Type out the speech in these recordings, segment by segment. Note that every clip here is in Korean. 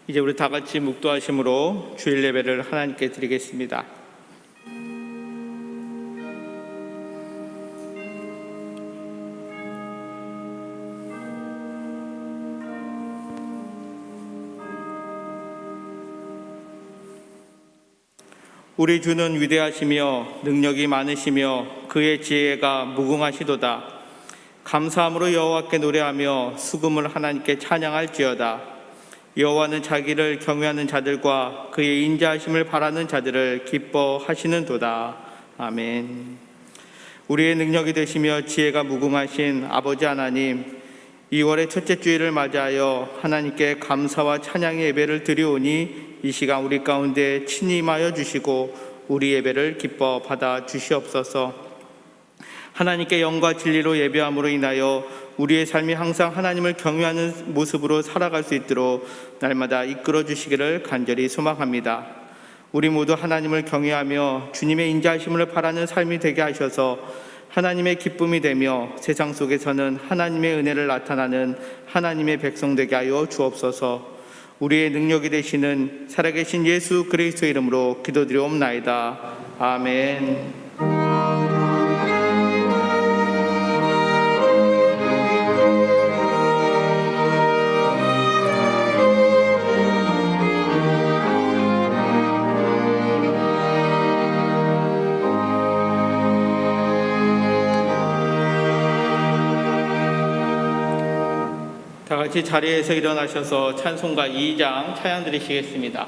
이제 우리 다 같이 묵도하심으로 주일 예배를 하나님께 드리겠습니다. 우리 주는 위대하시며 능력이 많으시며 그의 지혜가 무궁하시도다. 감사함으로 여호와께 노래하며 수금을 하나님께 찬양할지어다. 여호와는 자기를 경외하는 자들과 그의 인자하심을 바라는 자들을 기뻐하시는도다. 아멘. 우리의 능력이 되시며 지혜가 무궁하신 아버지 하나님, 2월의 첫째 주일을 맞이하여 하나님께 감사와 찬양의 예배를 드리오니 이 시간 우리 가운데 친히 임하여 주시고 우리 예배를 기뻐 받아 주시옵소서. 하나님께 영과 진리로 예배함으로 인하여 우리의 삶이 항상 하나님을 경외하는 모습으로 살아갈 수 있도록 날마다 이끌어 주시기를 간절히 소망합니다. 우리 모두 하나님을 경외하며 주님의 인자하심을 바라는 삶이 되게 하셔서 하나님의 기쁨이 되며 세상 속에서는 하나님의 은혜를 나타나는 하나님의 백성 되게 하여 주옵소서. 우리의 능력이 되시는 살아계신 예수 그리스도의 이름으로 기도드리옵나이다. 아멘. 다 같이 자리에서 일어나셔서 찬송가 2장 찬양 드리시겠습니다.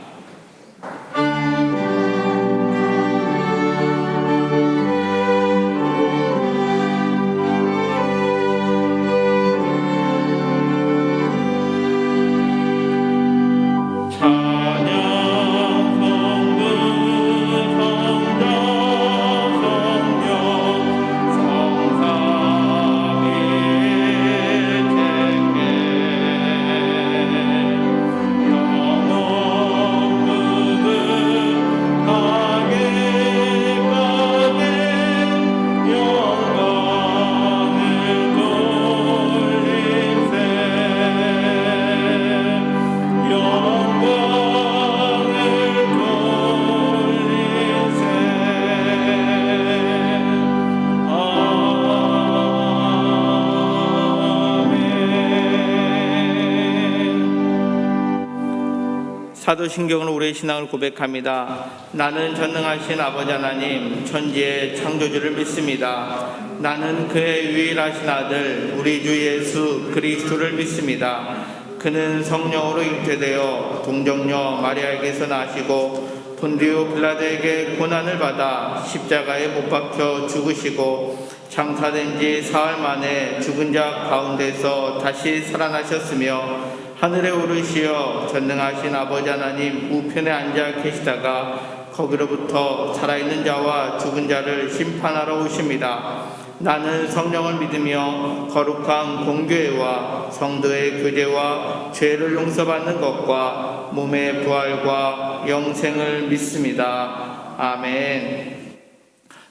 사도신경으로 우리의 신앙을 고백합니다. 나는 전능하신 아버지 하나님 천지의 창조주를 믿습니다. 나는 그의 유일하신 아들 우리 주 예수 그리스도를 믿습니다. 그는 성령으로 잉태되어 동정녀 마리아에게서 나시고 본디오 빌라도에게 고난을 받아 십자가에 못 박혀 죽으시고 장사된 지 사흘 만에 죽은 자 가운데서 다시 살아나셨으며 하늘에 오르시어 전능하신 아버지 하나님 우편에 앉아 계시다가 거기로부터 살아있는 자와 죽은 자를 심판하러 오십니다. 나는 성령을 믿으며 거룩한 공교회와 성도의 교제와 죄를 용서받는 것과 몸의 부활과 영생을 믿습니다. 아멘.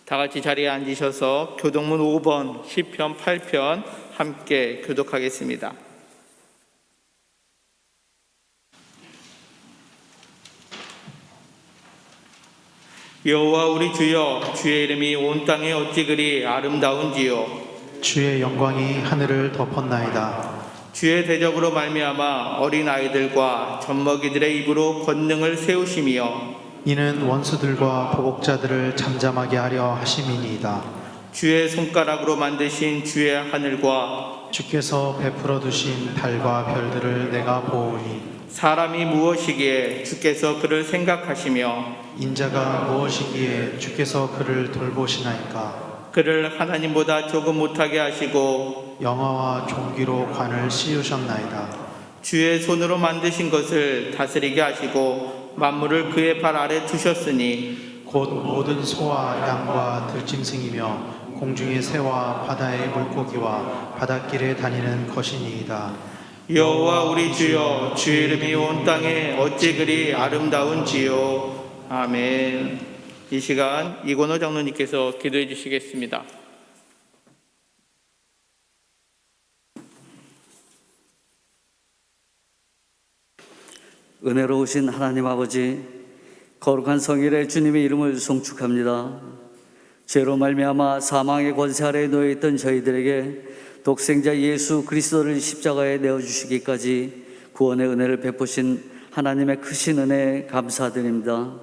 다 같이 자리에 앉으셔서 교동문 5번 시편 8편 함께 교독하겠습니다. 여호와 우리 주여, 주의 이름이 온 땅에 어찌 그리 아름다운지요. 주의 영광이 하늘을 덮었나이다. 주의 대적으로 말미암아 어린 아이들과 젖먹이들의 입으로 권능을 세우시며 이는 원수들과 보복자들을 잠잠하게 하려 하심이니이다. 주의 손가락으로 만드신 주의 하늘과 주께서 베풀어 두신 달과 별들을 내가 보오니 사람이 무엇이기에 주께서 그를 생각하시며 인자가 무엇이기에 주께서 그를 돌보시나이까. 그를 하나님보다 조금 못하게 하시고 영화와 종기로 관을 씌우셨나이다. 주의 손으로 만드신 것을 다스리게 하시고 만물을 그의 발 아래 두셨으니 곧 모든 소와 양과 들짐승이며 공중의 새와 바다의 물고기와 바닷길에 다니는 것이니이다. 여호와 우리 주여, 주의 이름이 온 땅에 어찌 그리 아름다운지요. 아멘. 이 시간 이건호 장로님께서 기도해 주시겠습니다. 은혜로우신 하나님 아버지, 거룩한 성일의 주님의 이름을 송축합니다. 죄로 말미암아 사망의 권세 아래에 놓여 있던 저희들에게 독생자 예수 그리스도를 십자가에 내어주시기까지 구원의 은혜를 베푸신 하나님의 크신 은혜에 감사드립니다.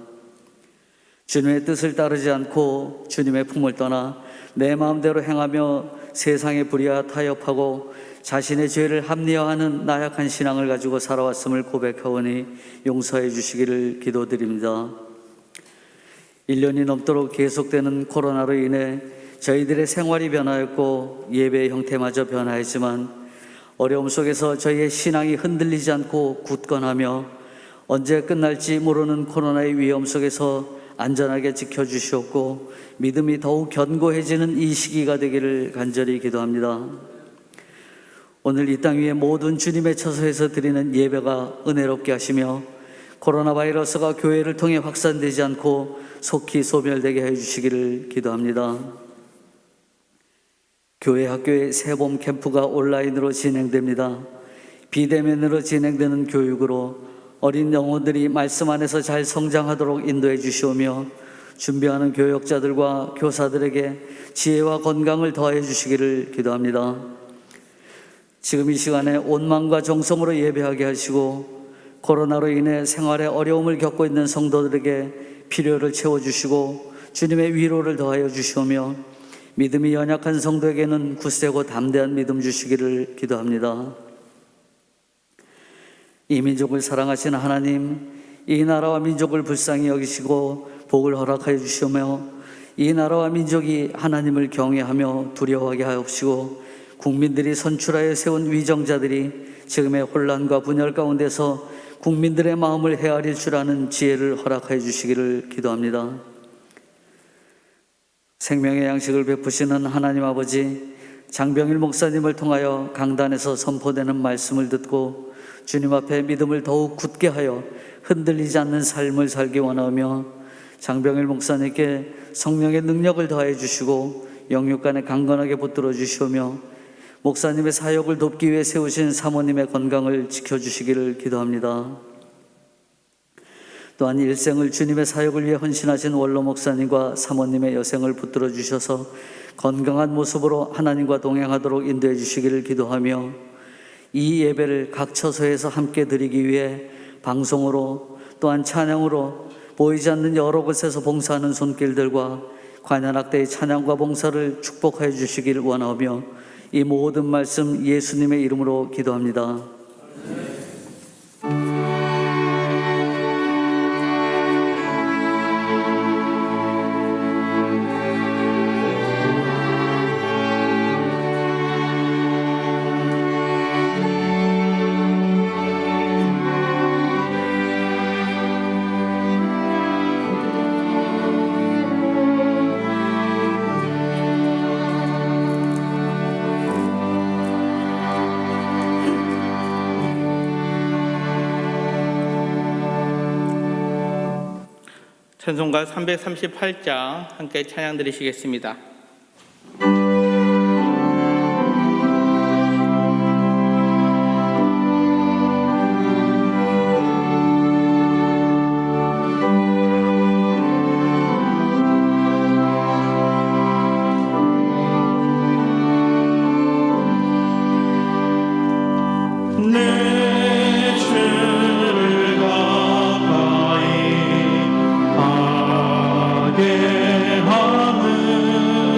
주님의 뜻을 따르지 않고 주님의 품을 떠나 내 마음대로 행하며 세상의 불의와 타협하고 자신의 죄를 합리화하는 나약한 신앙을 가지고 살아왔음을 고백하오니 용서해 주시기를 기도드립니다. 1년이 넘도록 계속되는 코로나로 인해 저희들의 생활이 변화했고 예배의 형태마저 변화했지만 어려움 속에서 저희의 신앙이 흔들리지 않고 굳건하며 언제 끝날지 모르는 코로나의 위험 속에서 안전하게 지켜주시옵고 믿음이 더욱 견고해지는 이 시기가 되기를 간절히 기도합니다. 오늘 이 땅 위에 모든 주님의 처소에서 드리는 예배가 은혜롭게 하시며 코로나 바이러스가 교회를 통해 확산되지 않고 속히 소멸되게 해주시기를 기도합니다. 교회 학교의 새봄 캠프가 온라인으로 진행됩니다. 비대면으로 진행되는 교육으로 어린 영혼들이 말씀 안에서 잘 성장하도록 인도해 주시오며 준비하는 교역자들과 교사들에게 지혜와 건강을 더해 주시기를 기도합니다. 지금 이 시간에 온 마음과 정성으로 예배하게 하시고 코로나로 인해 생활에 어려움을 겪고 있는 성도들에게 필요를 채워주시고 주님의 위로를 더하여 주시오며 믿음이 연약한 성도에게는 굳세고 담대한 믿음 주시기를 기도합니다. 이 민족을 사랑하시는 하나님, 이 나라와 민족을 불쌍히 여기시고 복을 허락하여 주시오며 이 나라와 민족이 하나님을 경외하며 두려워하게 하옵시고 국민들이 선출하여 세운 위정자들이 지금의 혼란과 분열 가운데서 국민들의 마음을 헤아릴 줄 아는 지혜를 허락하여 주시기를 기도합니다. 생명의 양식을 베푸시는 하나님 아버지, 장병일 목사님을 통하여 강단에서 선포되는 말씀을 듣고 주님 앞에 믿음을 더욱 굳게 하여 흔들리지 않는 삶을 살기 원하며 장병일 목사님께 성령의 능력을 더해 주시고 영육간에 강건하게 붙들어 주시오며 목사님의 사역을 돕기 위해 세우신 사모님의 건강을 지켜주시기를 기도합니다. 또한 일생을 주님의 사역을 위해 헌신하신 원로 목사님과 사모님의 여생을 붙들어 주셔서 건강한 모습으로 하나님과 동행하도록 인도해 주시기를 기도하며 이 예배를 각 처소에서 함께 드리기 위해 방송으로 또한 찬양으로 보이지 않는 여러 곳에서 봉사하는 손길들과 관현악대의 찬양과 봉사를 축복하여 주시기를 원하며 이 모든 말씀 예수님의 이름으로 기도합니다. 찬송가 338장 함께 찬양 드리시겠습니다. 하게 하는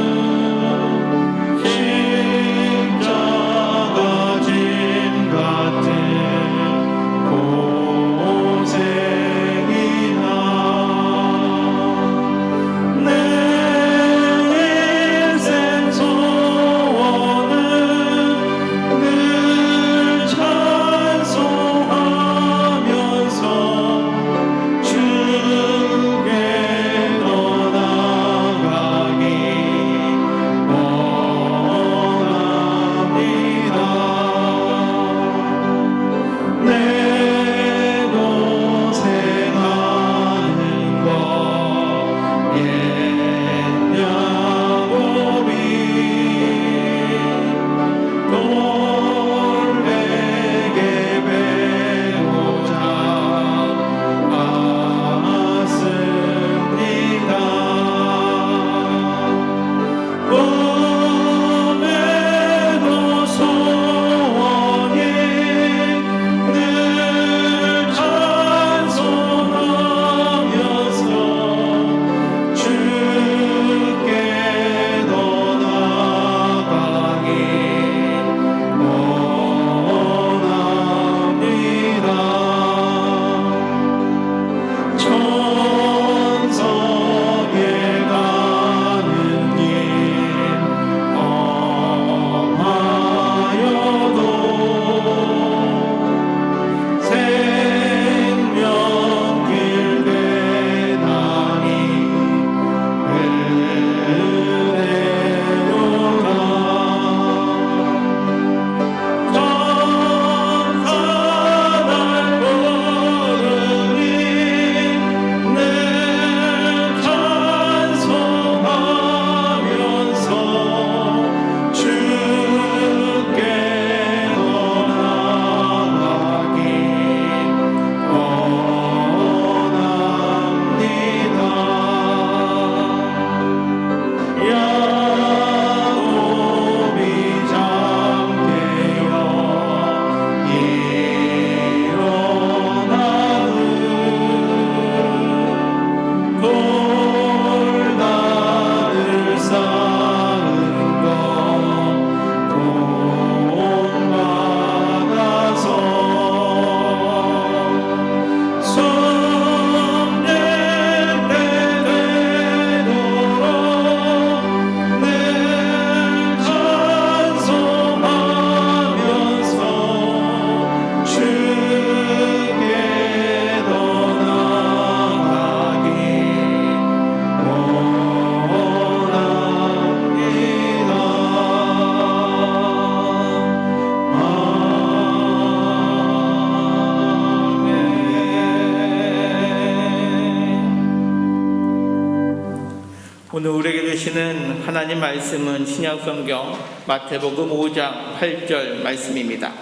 오늘 우리에게 주시는 하나님 말씀은 신약성경 마태복음 5장 8절 말씀입니다.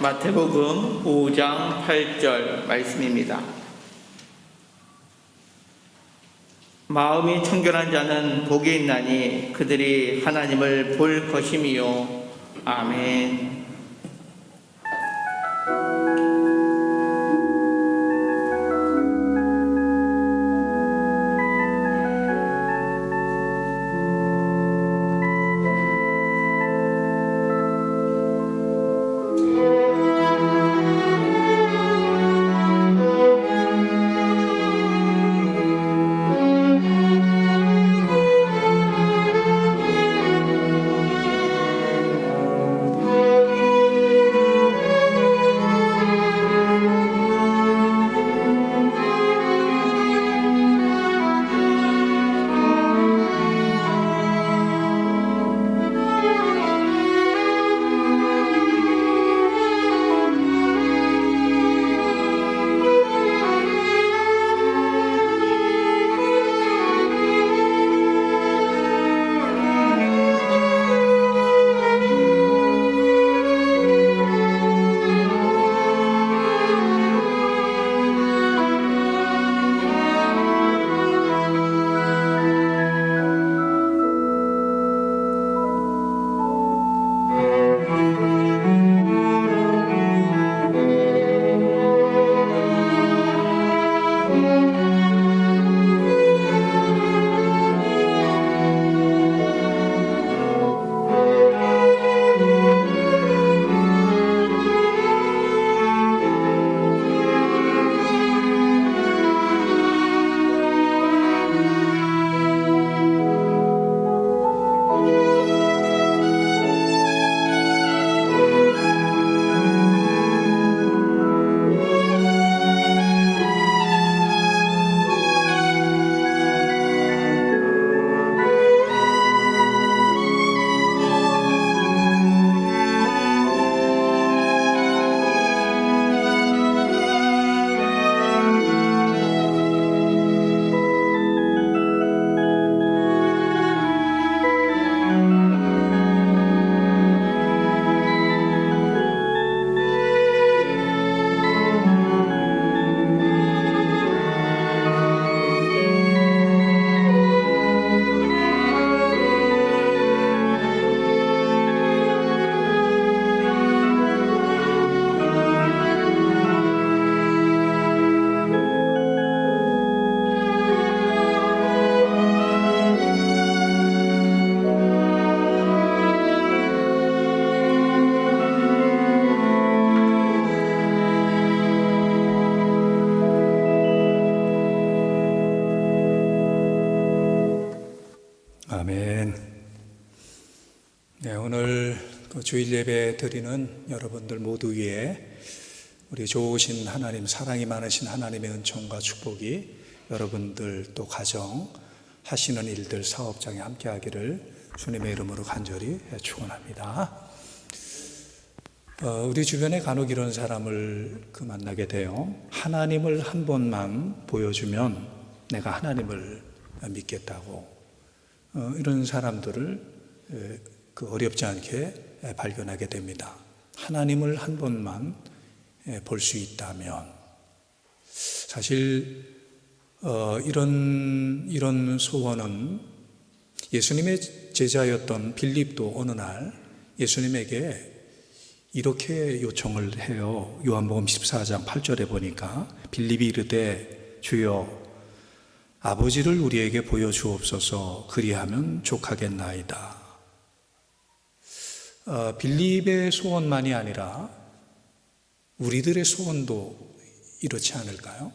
마태복음 5장 8절 말씀입니다. 마음이 청결한 자는 복이 있나니 그들이 하나님을 볼 것임이요. 아멘. 아멘. 네, 오늘 주일 예배 드리는 여러분들 모두 위에 우리 좋으신 하나님, 사랑이 많으신 하나님의 은총과 축복이 여러분들 또 가정, 하시는 일들, 사업장에 함께하기를 주님의 이름으로 간절히 축원합니다. 우리 주변에 간혹 이런 사람을 만나게 돼요. 하나님을 한 번만 보여주면 내가 하나님을 믿겠다고. 이런 사람들을 어렵지 않게 발견하게 됩니다. 하나님을 한 번만 볼 수 있다면, 사실 이런 소원은 예수님의 제자였던 빌립도 어느 날 예수님에게 이렇게 요청을 해요. 요한복음 14장 8절에 보니까 빌립이 이르되 주여 아버지를 우리에게 보여주옵소서 그리하면 족하겠나이다. 빌립의 소원만이 아니라 우리들의 소원도 이렇지 않을까요?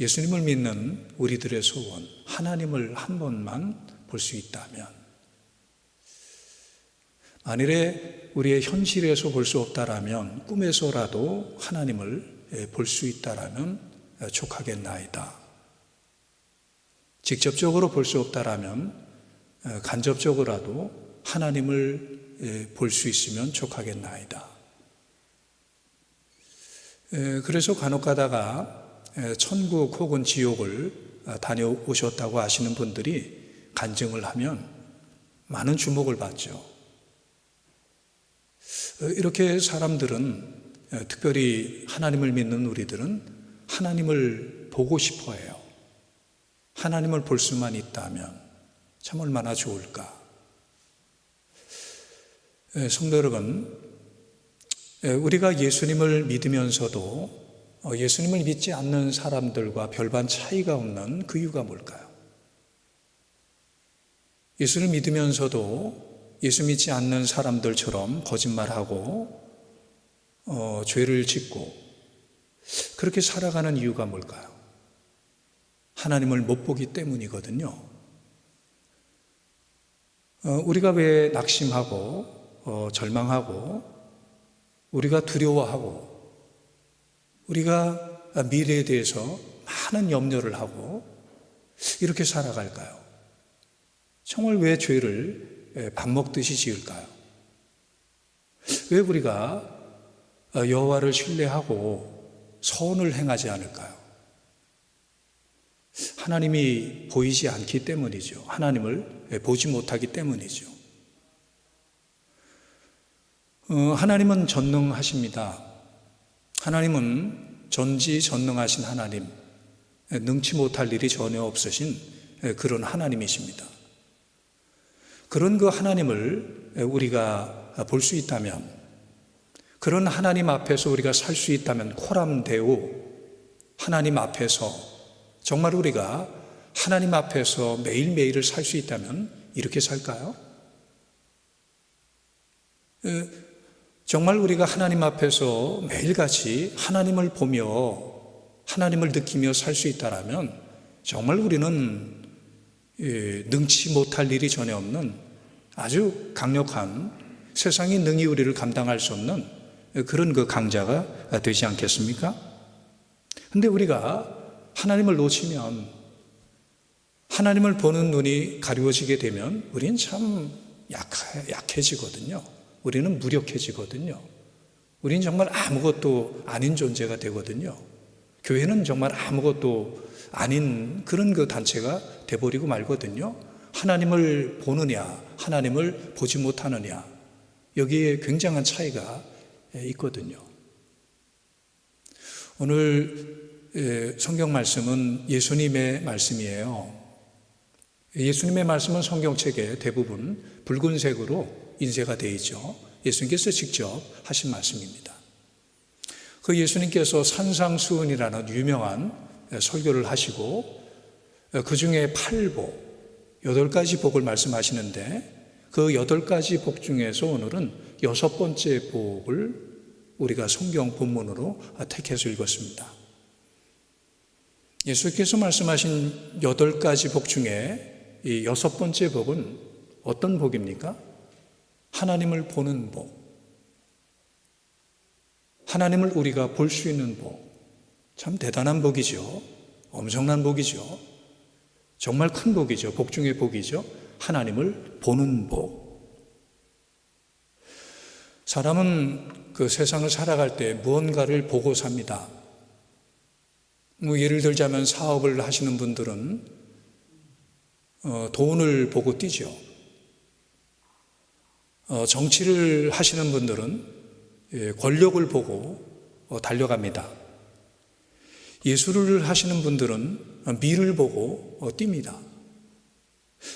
예수님을 믿는 우리들의 소원, 하나님을 한 번만 볼 수 있다면, 만일에 우리의 현실에서 볼 수 없다라면 꿈에서라도 하나님을 볼 수 있다라면 족하겠나이다. 직접적으로 볼 수 없다라면 간접적으로라도 하나님을 볼 수 있으면 족하겠나이다. 그래서 간혹 가다가 천국 혹은 지옥을 다녀오셨다고 하시는 분들이 간증을 하면 많은 주목을 받죠. 이렇게 사람들은, 특별히 하나님을 믿는 우리들은 하나님을 보고 싶어 해요. 하나님을 볼 수만 있다면 참 얼마나 좋을까. 성도 여러분, 우리가 예수님을 믿으면서도 예수님을 믿지 않는 사람들과 별반 차이가 없는 그 이유가 뭘까요? 예수를 믿으면서도 예수 믿지 않는 사람들처럼 거짓말하고 죄를 짓고 그렇게 살아가는 이유가 뭘까요? 하나님을 못 보기 때문이거든요. 우리가 왜 낙심하고 절망하고 우리가 두려워하고 우리가 미래에 대해서 많은 염려를 하고 이렇게 살아갈까요? 정말 왜 죄를 밥 먹듯이 지을까요? 왜 우리가 여호와를 신뢰하고 선을 행하지 않을까요? 하나님이 보이지 않기 때문이죠. 하나님을 보지 못하기 때문이죠. 하나님은 전능하십니다. 하나님은 전지전능하신 하나님, 능치 못할 일이 전혀 없으신 그런 하나님이십니다. 그런 그 하나님을 우리가 볼 수 있다면, 그런 하나님 앞에서 우리가 살 수 있다면 코람데오 하나님 앞에서 정말 우리가 하나님 앞에서 매일매일을 살 수 있다면 이렇게 살까요? 정말 우리가 하나님 앞에서 매일같이 하나님을 보며 하나님을 느끼며 살 수 있다면 정말 우리는 능치 못할 일이 전혀 없는 아주 강력한, 세상이 능히 우리를 감당할 수 없는 그런 그 강자가 되지 않겠습니까? 근데 우리가 하나님을 놓치면, 하나님을 보는 눈이 가려워지게 되면 우리는 참 약해지거든요. 우리는 무력해지거든요. 우리는 정말 아무것도 아닌 존재가 되거든요. 교회는 정말 아무것도 아닌 그런 그 단체가 돼버리고 말거든요. 하나님을 보느냐, 하나님을 보지 못하느냐, 여기에 굉장한 차이가 있거든요. 오늘 성경 말씀은 예수님의 말씀이에요. 예수님의 말씀은 성경책에 대부분 붉은색으로 인쇄가 되어 있죠. 예수님께서 직접 하신 말씀입니다. 그 예수님께서 산상수훈이라는 유명한 설교를 하시고 그 중에 8복, 8가지 복을 말씀하시는데 그 8가지 복 중에서 오늘은 6번째 복을 우리가 성경 본문으로 택해서 읽었습니다. 예수께서 말씀하신 8가지 복 중에 이 6번째 복은 어떤 복입니까? 하나님을 보는 복. 하나님을 우리가 볼 수 있는 복. 참 대단한 복이죠. 엄청난 복이죠. 정말 큰 복이죠. 복 중의 복이죠. 하나님을 보는 복. 사람은 그 세상을 살아갈 때 무언가를 보고 삽니다. 예를 들자면 사업을 하시는 분들은 돈을 보고 뛰죠. 정치를 하시는 분들은 권력을 보고 달려갑니다. 예술을 하시는 분들은 미를 보고 뜁니다.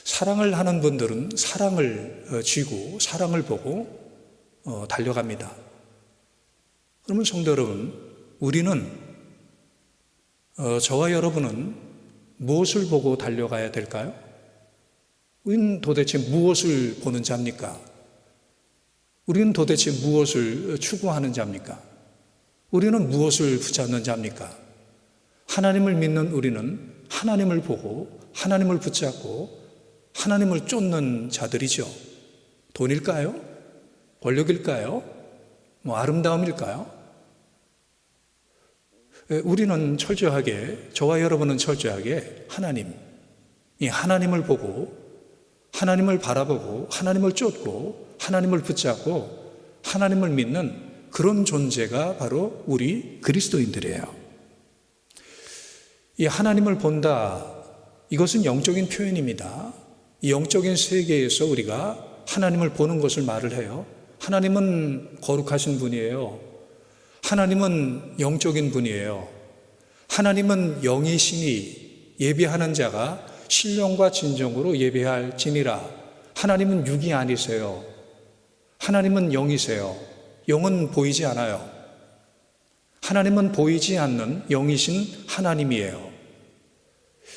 사랑을 하는 분들은 사랑을 쥐고 사랑을 보고 달려갑니다. 그러면 성도 여러분, 우리는 저와 여러분은 무엇을 보고 달려가야 될까요? 우리는 도대체 무엇을 보는 자입니까? 우리는 도대체 무엇을 추구하는 자입니까? 우리는 무엇을 붙잡는 자입니까? 하나님을 믿는 우리는 하나님을 보고 하나님을 붙잡고 하나님을 쫓는 자들이죠. 돈일까요? 권력일까요? 아름다움일까요? 우리는 철저하게, 저와 여러분은 철저하게 하나님을 보고 하나님을 바라보고 하나님을 쫓고 하나님을 붙잡고 하나님을 믿는 그런 존재가 바로 우리 그리스도인들이에요. 이 하나님을 본다, 이것은 영적인 표현입니다. 이 영적인 세계에서 우리가 하나님을 보는 것을 말을 해요. 하나님은 거룩하신 분이에요. 하나님은 영적인 분이에요. 하나님은 영이시니 예배하는 자가 신령과 진정으로 예배할지니라. 하나님은 육이 아니세요. 하나님은 영이세요. 영은 보이지 않아요. 하나님은 보이지 않는 영이신 하나님이에요.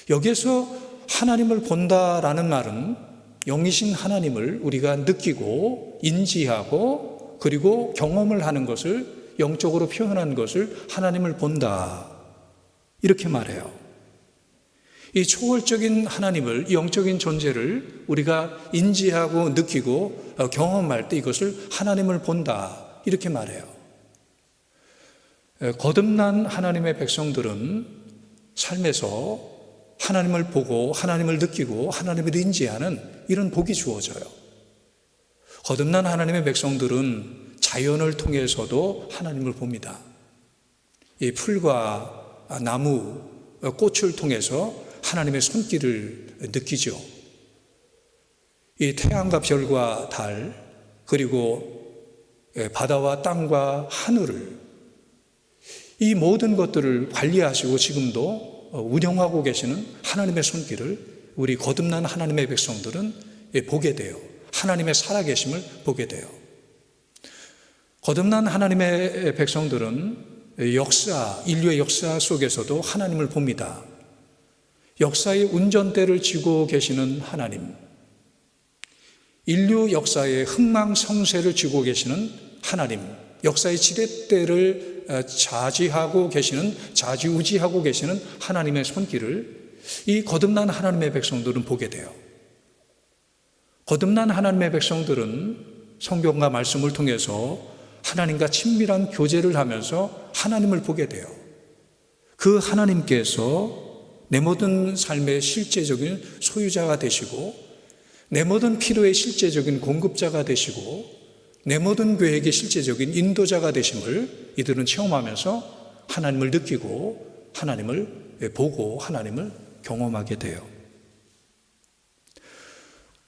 여기에서 하나님을 본다라는 말은 영이신 하나님을 우리가 느끼고 인지하고 그리고 경험을 하는 것을, 영적으로 표현한 것을 하나님을 본다, 이렇게 말해요. 이 초월적인 하나님을, 이 영적인 존재를 우리가 인지하고 느끼고 경험할 때 이것을 하나님을 본다, 이렇게 말해요. 거듭난 하나님의 백성들은 삶에서 하나님을 보고 하나님을 느끼고 하나님을 인지하는 이런 복이 주어져요. 거듭난 하나님의 백성들은 자연을 통해서도 하나님을 봅니다. 이 풀과 나무, 꽃을 통해서 하나님의 손길을 느끼죠. 이 태양과 별과 달, 그리고 바다와 땅과 하늘을, 이 모든 것들을 관리하시고 지금도 운영하고 계시는 하나님의 손길을 우리 거듭난 하나님의 백성들은 보게 돼요. 하나님의 살아계심을 보게 돼요. 거듭난 하나님의 백성들은 인류의 역사 속에서도 하나님을 봅니다. 역사의 운전대를 쥐고 계시는 하나님, 인류 역사의 흥망성쇠를 쥐고 계시는 하나님, 역사의 지렛대를 좌지하고 계시는, 좌지우지하고 계시는 하나님의 손길을 이 거듭난 하나님의 백성들은 보게 돼요. 거듭난 하나님의 백성들은 성경과 말씀을 통해서 하나님과 친밀한 교제를 하면서 하나님을 보게 돼요. 그 하나님께서 내 모든 삶의 실제적인 소유자가 되시고, 내 모든 필요의 실제적인 공급자가 되시고, 내 모든 계획의 실제적인 인도자가 되심을 이들은 체험하면서 하나님을 느끼고 하나님을 보고 하나님을 경험하게 돼요.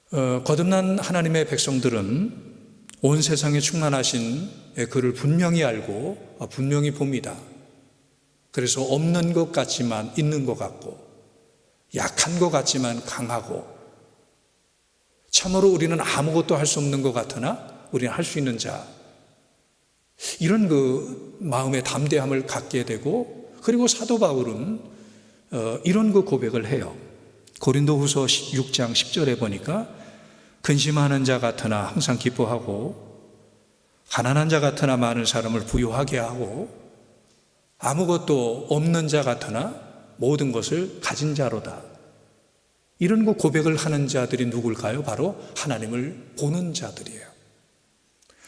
거듭난 하나님의 백성들은 온 세상에 충만하신 그를 분명히 알고 분명히 봅니다. 그래서 없는 것 같지만 있는 것 같고, 약한 것 같지만 강하고, 참으로 우리는 아무것도 할 수 없는 것 같으나 우리는 할 수 있는 자, 이런 그 마음의 담대함을 갖게 되고, 그리고 사도 바울은 이런 그 고백을 해요. 고린도후서 6장 10절에 보니까 근심하는 자 같으나 항상 기뻐하고, 가난한 자 같으나 많은 사람을 부유하게 하고, 아무것도 없는 자 같으나 모든 것을 가진 자로다. 이런 그 고백을 하는 자들이 누굴까요? 바로 하나님을 보는 자들이에요.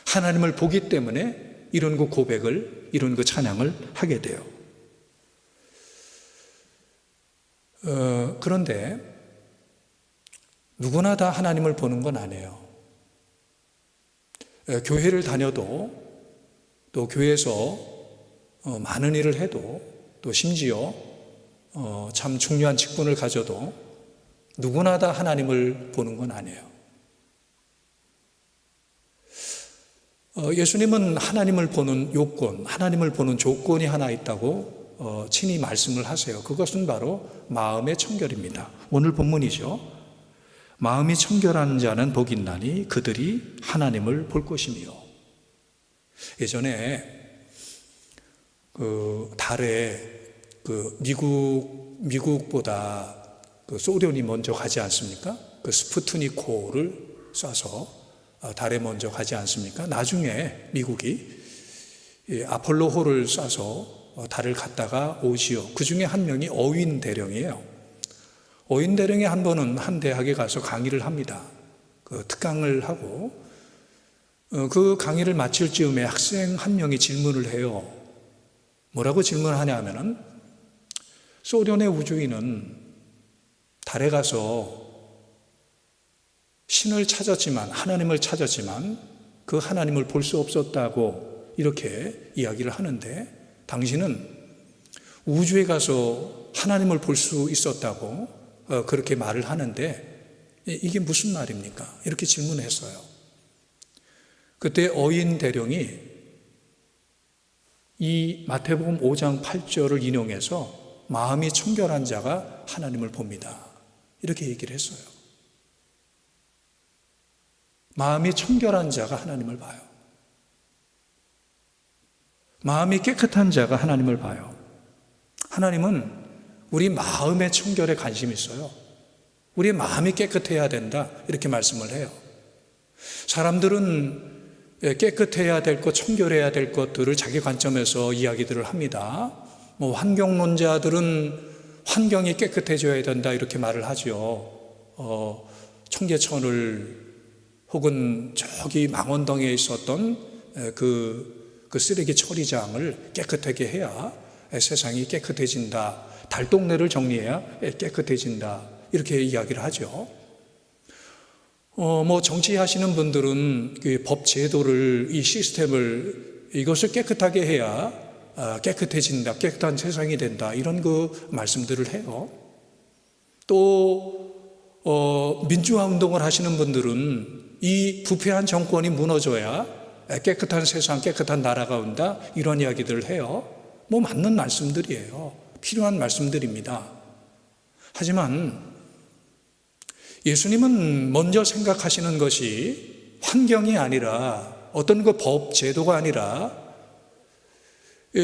하나님을 보기 때문에 이런 그 고백을, 이런 그 찬양을 하게 돼요. 그런데 누구나 다 하나님을 보는 건 아니에요. 교회를 다녀도, 또 교회에서 많은 일을 해도, 또 심지어 참 중요한 직분을 가져도 누구나 다 하나님을 보는 건 아니에요. 예수님은 하나님을 보는 요건, 하나님을 보는 조건이 하나 있다고 친히 말씀을 하세요. 그것은 바로 마음의 청결입니다. 오늘 본문이죠. 마음이 청결한 자는 복이 있나니 그들이 하나님을 볼 것이며. 예전에 달에 미국보다 소련이 먼저 가지 않습니까? 스푸트니크를 쏴서 달에 먼저 가지 않습니까? 나중에 미국이 아폴로호를 쏴서 달을 갔다가 오지요. 그 중에 한 명이 어윈 대령이에요. 어윈 대령이 한 번은 한 대학에 가서 강의를 합니다. 특강을 하고, 그 강의를 마칠 즈음에 학생 한 명이 질문을 해요. 뭐라고 질문하냐 하면은, 소련의 우주인은 달에 가서 신을 찾았지만, 하나님을 찾았지만 그 하나님을 볼 수 없었다고 이렇게 이야기를 하는데, 당신은 우주에 가서 하나님을 볼 수 있었다고, 그렇게 말을 하는데 이게 무슨 말입니까? 이렇게 질문했어요. 그때 어인 대령이 이 마태복음 5장 8절을 인용해서 마음이 청결한 자가 하나님을 봅니다. 이렇게 얘기를 했어요. 마음이 청결한 자가 하나님을 봐요. 마음이 깨끗한 자가 하나님을 봐요. 하나님은 우리 마음의 청결에 관심이 있어요. 우리 마음이 깨끗해야 된다 이렇게 말씀을 해요. 사람들은 깨끗해야 될 것, 청결해야 될 것들을 자기 관점에서 이야기들을 합니다. 환경론자들은 환경이 깨끗해져야 된다 이렇게 말을 하죠. 청계천을 혹은 저기 망원동에 있었던 그 쓰레기 처리장을 깨끗하게 해야 세상이 깨끗해진다. 달동네를 정리해야 깨끗해진다. 이렇게 이야기를 하죠. 정치하시는 분들은 그 법 제도를, 이 시스템을, 이것을 깨끗하게 해야 깨끗해진다. 깨끗한 세상이 된다. 이런 그 말씀들을 해요. 또, 민주화 운동을 하시는 분들은 이 부패한 정권이 무너져야 깨끗한 세상, 깨끗한 나라가 온다. 이런 이야기들을 해요. 맞는 말씀들이에요. 필요한 말씀들입니다. 하지만 예수님은 먼저 생각하시는 것이 환경이 아니라 어떤 그 법, 제도가 아니라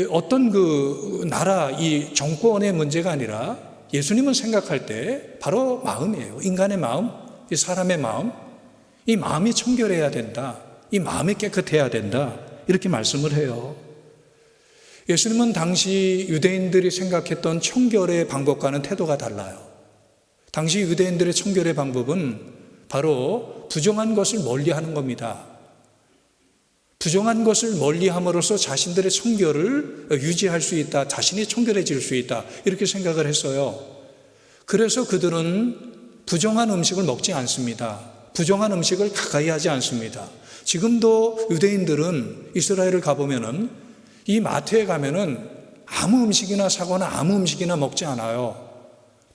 어떤 그 나라, 이 정권의 문제가 아니라 예수님은 생각할 때 바로 마음이에요. 인간의 마음, 이 사람의 마음, 이 마음이 청결해야 된다. 이 마음이 깨끗해야 된다. 이렇게 말씀을 해요. 예수님은 당시 유대인들이 생각했던 청결의 방법과는 태도가 달라요. 당시 유대인들의 청결의 방법은 바로 부정한 것을 멀리하는 겁니다. 부정한 것을 멀리함으로써 자신들의 청결을 유지할 수 있다. 자신이 청결해질 수 있다. 이렇게 생각을 했어요. 그래서 그들은 부정한 음식을 먹지 않습니다. 부정한 음식을 가까이 하지 않습니다. 지금도 유대인들은 이스라엘을 가보면은 이 마트에 가면은 아무 음식이나 사거나 아무 음식이나 먹지 않아요.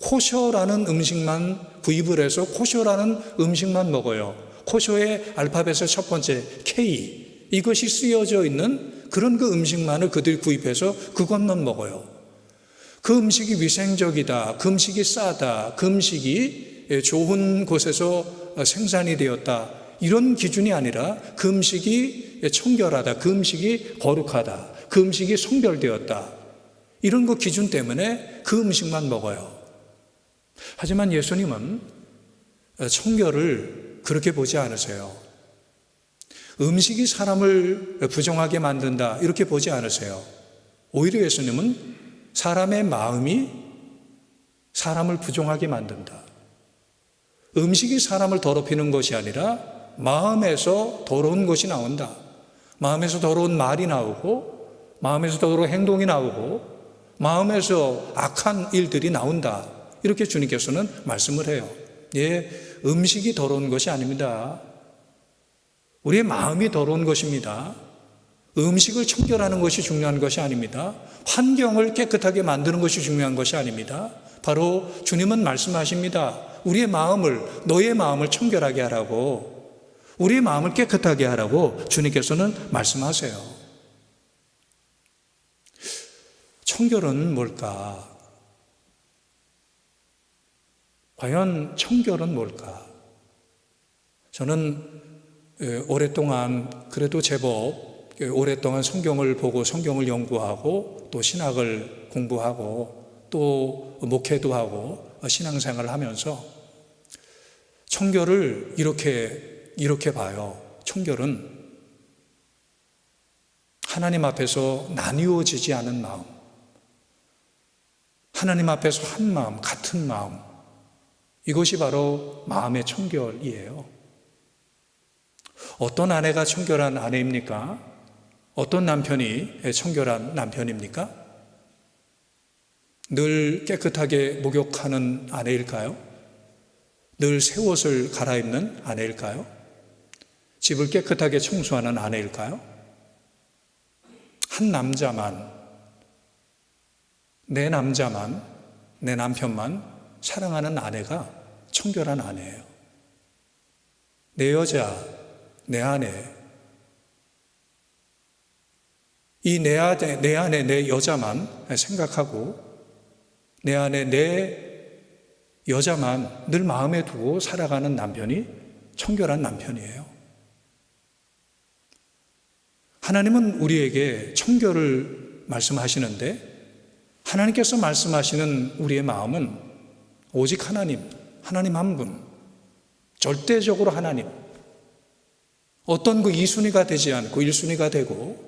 코셔라는 음식만 구입을 해서 코셔라는 음식만 먹어요. 코셔의 알파벳의 첫 번째 K, 이것이 쓰여져 있는 그런 그 음식만을 그들이 구입해서 그것만 먹어요. 그 음식이 위생적이다, 그 음식이 싸다, 그 음식이 좋은 곳에서 생산이 되었다, 이런 기준이 아니라 그 음식이 청결하다, 그 음식이 거룩하다, 그 음식이 성별되었다, 이런 그 기준 때문에 그 음식만 먹어요. 하지만 예수님은 청결을 그렇게 보지 않으세요. 음식이 사람을 부정하게 만든다 이렇게 보지 않으세요. 오히려 예수님은 사람의 마음이 사람을 부정하게 만든다. 음식이 사람을 더럽히는 것이 아니라 마음에서 더러운 것이 나온다. 마음에서 더러운 말이 나오고, 마음에서 더러운 행동이 나오고, 마음에서 악한 일들이 나온다. 이렇게 주님께서는 말씀을 해요. 음식이 더러운 것이 아닙니다. 우리의 마음이 더러운 것입니다. 음식을 청결하는 것이 중요한 것이 아닙니다. 환경을 깨끗하게 만드는 것이 중요한 것이 아닙니다. 바로 주님은 말씀하십니다. 우리의 마음을, 너의 마음을 청결하게 하라고, 우리의 마음을 깨끗하게 하라고 주님께서는 말씀하세요. 청결은 뭘까? 과연 청결은 뭘까? 저는 오랫동안, 그래도 제법 오랫동안 성경을 보고 성경을 연구하고 또 신학을 공부하고 또 목회도 하고 신앙생활을 하면서 청결을 이렇게 봐요. 청결은 하나님 앞에서 나뉘어지지 않은 마음, 하나님 앞에서 한 마음, 같은 마음, 이것이 바로 마음의 청결이에요. 어떤 아내가 청결한 아내입니까? 어떤 남편이 청결한 남편입니까? 늘 깨끗하게 목욕하는 아내일까요? 늘 새 옷을 갈아입는 아내일까요? 집을 깨끗하게 청소하는 아내일까요? 한 남자만, 내 남편만 사랑하는 아내가 청결한 아내예요. 내 여자, 내 아내, 이 내 안에 내 여자만 생각하고 내 안에 내 여자만 늘 마음에 두고 살아가는 남편이 청결한 남편이에요. 하나님은 우리에게 청결을 말씀하시는데 하나님께서 말씀하시는 우리의 마음은 오직 하나님 한 분, 절대적으로 하나님. 어떤 그 2순위가 되지 않고 1순위가 되고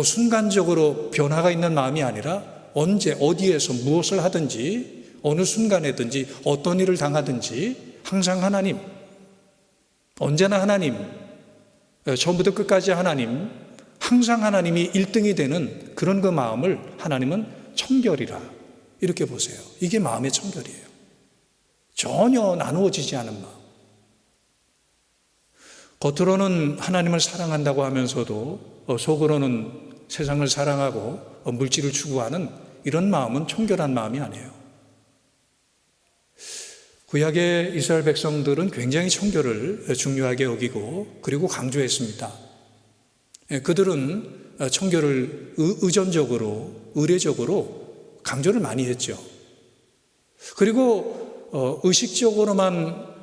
순간적으로 변화가 있는 마음이 아니라 언제 어디에서 무엇을 하든지 어느 순간에든지 어떤 일을 당하든지 항상 하나님, 언제나 하나님, 처음부터 끝까지 하나님, 항상 하나님이 1등이 되는 그런 그 마음을 하나님은 청결이라 이렇게 보세요. 이게 마음의 청결이에요. 전혀 나누어지지 않은 마음. 겉으로는 하나님을 사랑한다고 하면서도 속으로는 세상을 사랑하고 물질을 추구하는 이런 마음은 청결한 마음이 아니에요. 구약의 이스라엘 백성들은 굉장히 청결을 중요하게 여기고 그리고 강조했습니다. 그들은 청결을 의존적으로, 의례적으로 강조를 많이 했죠. 그리고 의식적으로만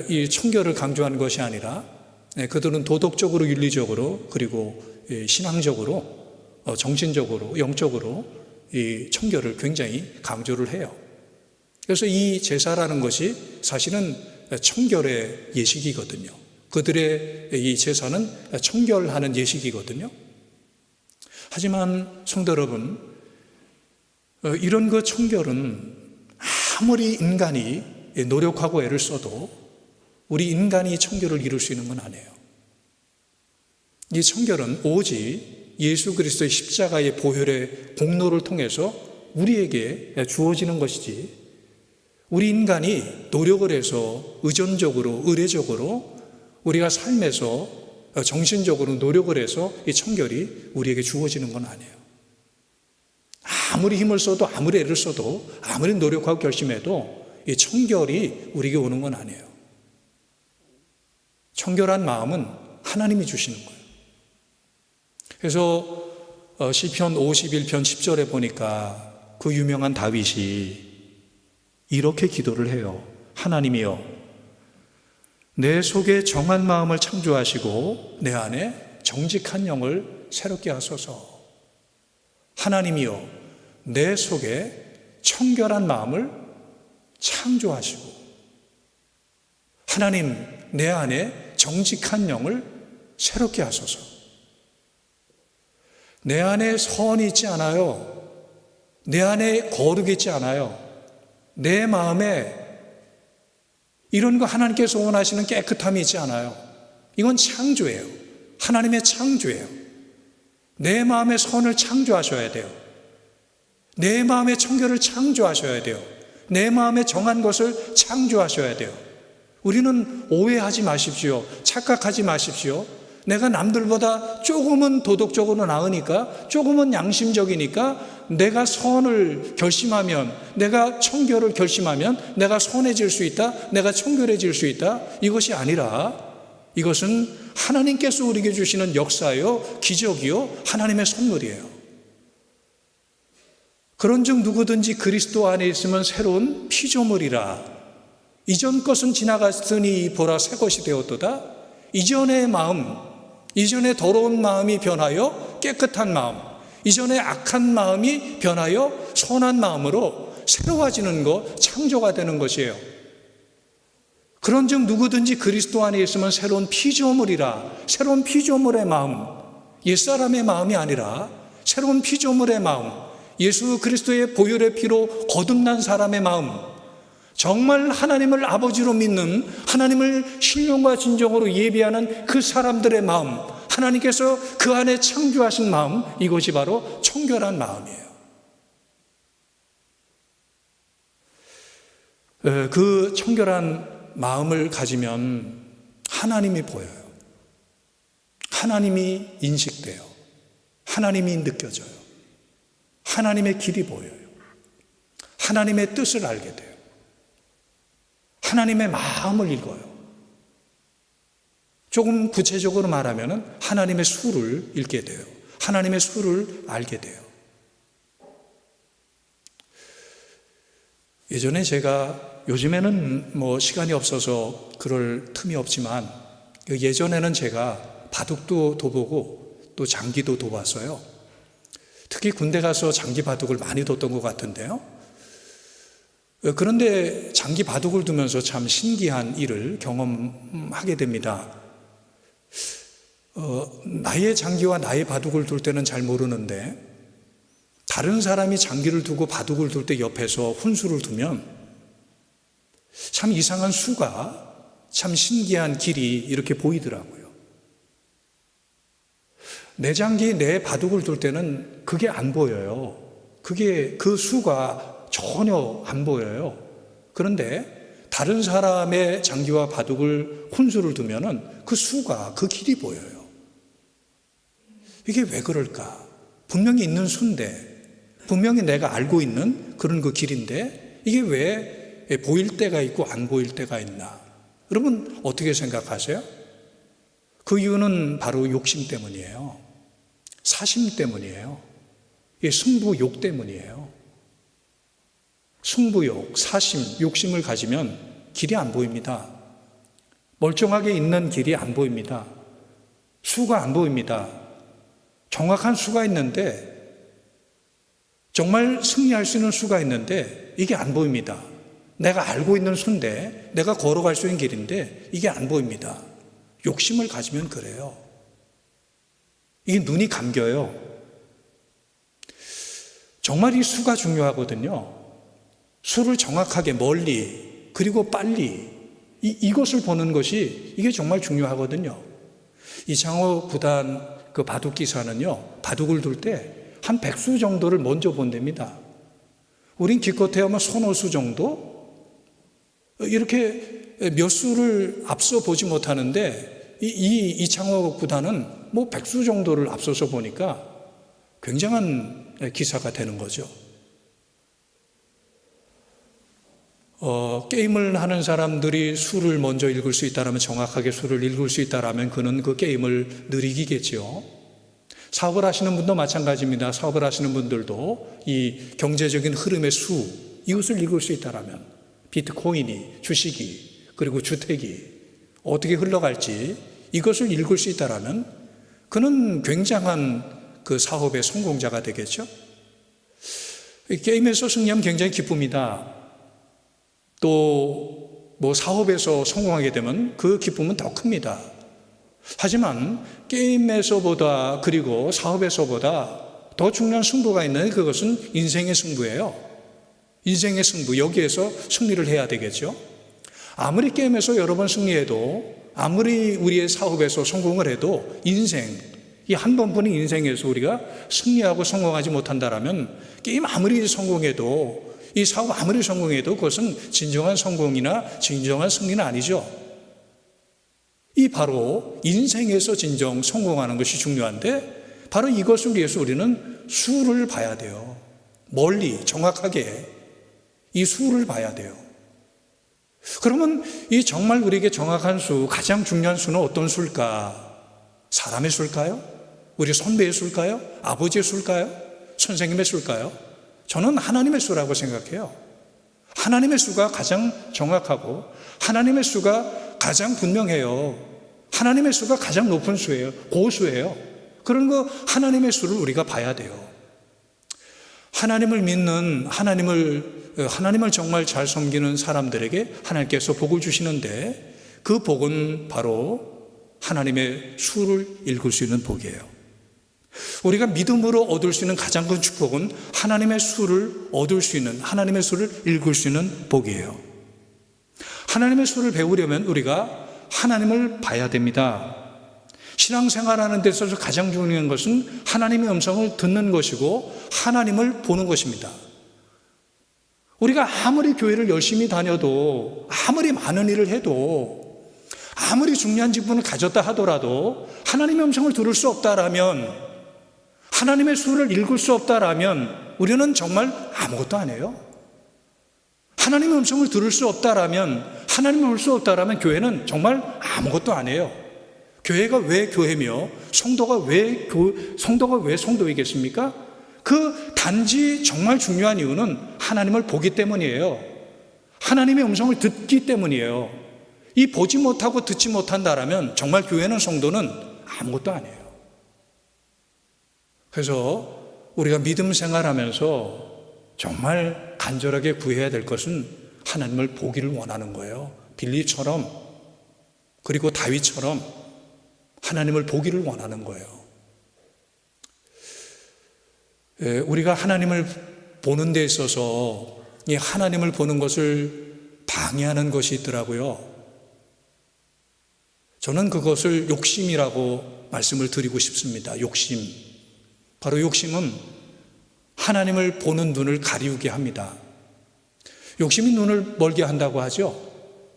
이 청결을 강조한 것이 아니라 그들은 도덕적으로, 윤리적으로, 그리고 신앙적으로, 정신적으로, 영적으로 이 청결을 굉장히 강조를 해요. 그래서 이 제사라는 것이 사실은 청결의 예식이거든요. 그들의 이 제사는 청결하는 예식이거든요. 하지만 성도 여러분, 이런 그 청결은 아무리 인간이 노력하고 애를 써도 우리 인간이 청결을 이룰 수 있는 건 아니에요. 이 청결은 오직 예수 그리스도의 십자가의 보혈의 공로를 통해서 우리에게 주어지는 것이지 우리 인간이 노력을 해서 의존적으로, 의례적으로 우리가 삶에서 정신적으로 노력을 해서 이 청결이 우리에게 주어지는 건 아니에요. 아무리 힘을 써도 아무리 애를 써도 아무리 노력하고 결심해도 이 청결이 우리에게 오는 건 아니에요. 청결한 마음은 하나님이 주시는 거예요. 그래서 시편 51편 10절에 보니까 그 유명한 다윗이 이렇게 기도를 해요. 하나님이여, 내 속에 정한 마음을 창조하시고 내 안에 정직한 영을 새롭게 하소서. 하나님이여, 내 속에 청결한 마음을 창조하시고 하나님, 내 안에 정직한 영을 새롭게 하소서. 내 안에 선이 있지 않아요. 내 안에 거룩이 있지 않아요. 내 마음에 이런 거 하나님께서 원하시는 깨끗함이 있지 않아요. 이건 창조예요. 하나님의 창조예요. 내 마음에 선을 창조하셔야 돼요. 내 마음의 청결을 창조하셔야 돼요. 내 마음에 정한 것을 창조하셔야 돼요. 우리는 오해하지 마십시오. 착각하지 마십시오. 내가 남들보다 조금은 도덕적으로 나으니까, 조금은 양심적이니까 내가 선을 결심하면, 내가 청결을 결심하면 내가 선해질 수 있다, 내가 청결해질 수 있다. 이것이 아니라 이것은 하나님께서 우리에게 주시는 역사요, 기적이요, 하나님의 선물이에요. 그런즉 누구든지 그리스도 안에 있으면 새로운 피조물이라. 이전 것은 지나갔으니 보라 새 것이 되었도다. 이전의 마음, 이전의 더러운 마음이 변하여 깨끗한 마음, 이전의 악한 마음이 변하여 선한 마음으로 새로워지는 것, 창조가 되는 것이에요. 그런즉 누구든지 그리스도 안에 있으면 새로운 피조물이라. 새로운 피조물의 마음, 옛사람의 마음이 아니라 새로운 피조물의 마음, 예수 그리스도의 보혈의 피로 거듭난 사람의 마음, 정말 하나님을 아버지로 믿는, 하나님을 신령과 진정으로 예배하는 그 사람들의 마음, 하나님께서 그 안에 창조하신 마음, 이것이 바로 청결한 마음이에요. 그 청결한 마음을 가지면 하나님이 보여요. 하나님이 인식돼요. 하나님이 느껴져요. 하나님의 길이 보여요. 하나님의 뜻을 알게 돼요. 하나님의 마음을 읽어요. 조금 구체적으로 말하면 하나님의 수를 읽게 돼요. 하나님의 수를 알게 돼요. 예전에 제가, 요즘에는 시간이 없어서 그럴 틈이 없지만, 예전에는 제가 바둑도 둬보고 또 장기도 둬봤어요. 특히 군대 가서 장기 바둑을 많이 뒀던 것 같은데요. 그런데 장기 바둑을 두면서 참 신기한 일을 경험하게 됩니다. 나의 장기와 나의 바둑을 둘 때는 잘 모르는데, 다른 사람이 장기를 두고 바둑을 둘 때 옆에서 훈수를 두면 참 이상한 수가, 참 신기한 길이 이렇게 보이더라고요. 내 장기, 내 바둑을 둘 때는 그게 안 보여요. 그 수가 전혀 안 보여요. 그런데 다른 사람의 장기와 바둑을 훈수를 두면은 그 수가, 그 길이 보여요. 이게 왜 그럴까? 분명히 있는 수인데, 분명히 내가 알고 있는 그런 그 길인데, 이게 왜 보일 때가 있고 안 보일 때가 있나? 여러분 어떻게 생각하세요? 그 이유는 바로 욕심 때문이에요. 사심 때문이에요. 승부욕 때문이에요. 승부욕, 사심, 욕심을 가지면 길이 안 보입니다. 멀쩡하게 있는 길이 안 보입니다. 수가 안 보입니다. 정확한 수가 있는데, 정말 승리할 수 있는 수가 있는데 이게 안 보입니다. 내가 알고 있는 수인데, 내가 걸어갈 수 있는 길인데 이게 안 보입니다. 욕심을 가지면 그래요. 이게 눈이 감겨요. 정말 이 수가 중요하거든요. 수를 정확하게, 멀리, 그리고 빨리, 이것을 보는 것이 이게 정말 중요하거든요. 이창호 구단 그 바둑 기사는요, 바둑을 둘 때 한 100수 정도를 먼저 본답니다. 우린 기껏해야 아마 서너 수 정도? 이렇게 몇 수를 앞서 보지 못하는데, 이창호 구단은 100수 정도를 앞서서 보니까 굉장한 기사가 되는 거죠. 게임을 하는 사람들이 수를 먼저 읽을 수 있다면, 정확하게 수를 읽을 수 있다면 그는 그 게임을 늘 이기겠죠. 사업을 하시는 분도 마찬가지입니다. 사업을 하시는 분들도 이 경제적인 흐름의 수, 이것을 읽을 수 있다면, 비트코인이, 주식이, 그리고 주택이 어떻게 흘러갈지 이것을 읽을 수 있다면 그는 굉장한 그 사업의 성공자가 되겠죠. 게임에서 승리하면 굉장히 기쁩니다. 또 사업에서 성공하게 되면 그 기쁨은 더 큽니다. 하지만 게임에서보다, 그리고 사업에서보다 더 중요한 승부가 있는데, 그것은 인생의 승부예요. 인생의 승부, 여기에서 승리를 해야 되겠죠. 아무리 게임에서 여러 번 승리해도, 아무리 우리의 사업에서 성공을 해도, 인생, 이 한 번뿐인 인생에서 우리가 승리하고 성공하지 못한다면, 게임 아무리 성공해도, 이 사업 아무리 성공해도 그것은 진정한 성공이나 진정한 승리는 아니죠. 이 바로 인생에서 진정 성공하는 것이 중요한데, 바로 이것을 위해서 우리는 수를 봐야 돼요. 멀리, 정확하게 이 수를 봐야 돼요. 그러면 이 정말 우리에게 정확한 수, 가장 중요한 수는 어떤 수일까? 사람의 수일까요? 우리 선배의 수일까요? 아버지의 수일까요? 선생님의 수일까요? 저는 하나님의 수라고 생각해요. 하나님의 수가 가장 정확하고, 하나님의 수가 가장 분명해요. 하나님의 수가 가장 높은 수예요. 고수예요. 그런 거 하나님의 수를 우리가 봐야 돼요. 하나님을 믿는, 하나님을 정말 잘 섬기는 사람들에게 하나님께서 복을 주시는데, 그 복은 바로 하나님의 수를 읽을 수 있는 복이에요. 우리가 믿음으로 얻을 수 있는 가장 큰 축복은 하나님의 수를 얻을 수 있는, 하나님의 수를 읽을 수 있는 복이에요. 하나님의 수를 배우려면 우리가 하나님을 봐야 됩니다. 신앙생활하는 데 있어서 가장 중요한 것은 하나님의 음성을 듣는 것이고, 하나님을 보는 것입니다. 우리가 아무리 교회를 열심히 다녀도, 아무리 많은 일을 해도, 아무리 중요한 직분을 가졌다 하더라도 하나님의 음성을 들을 수 없다라면, 하나님의 수를 읽을 수 없다라면 우리는 정말 아무것도 안 해요. 하나님의 음성을 들을 수 없다라면, 하나님을 볼 수 없다라면 교회는 정말 아무것도 안 해요. 교회가 왜 교회며 성도가 왜 성도이겠습니까? 그 단지 정말 중요한 이유는 하나님을 보기 때문이에요. 하나님의 음성을 듣기 때문이에요. 이 보지 못하고 듣지 못한다라면 정말 교회는 성도는 아무것도 아니에요. 그래서 우리가 믿음 생활하면서 정말 간절하게 구해야 될 것은 하나님을 보기를 원하는 거예요. 빌리처럼, 그리고 다윗처럼 하나님을 보기를 원하는 거예요. 우리가 하나님을 보는 데 있어서 이 하나님을 보는 것을 방해하는 것이 있더라고요. 저는 그것을 욕심이라고 말씀을 드리고 싶습니다. 욕심. 바로 욕심은 하나님을 보는 눈을 가리우게 합니다. 욕심이 눈을 멀게 한다고 하죠.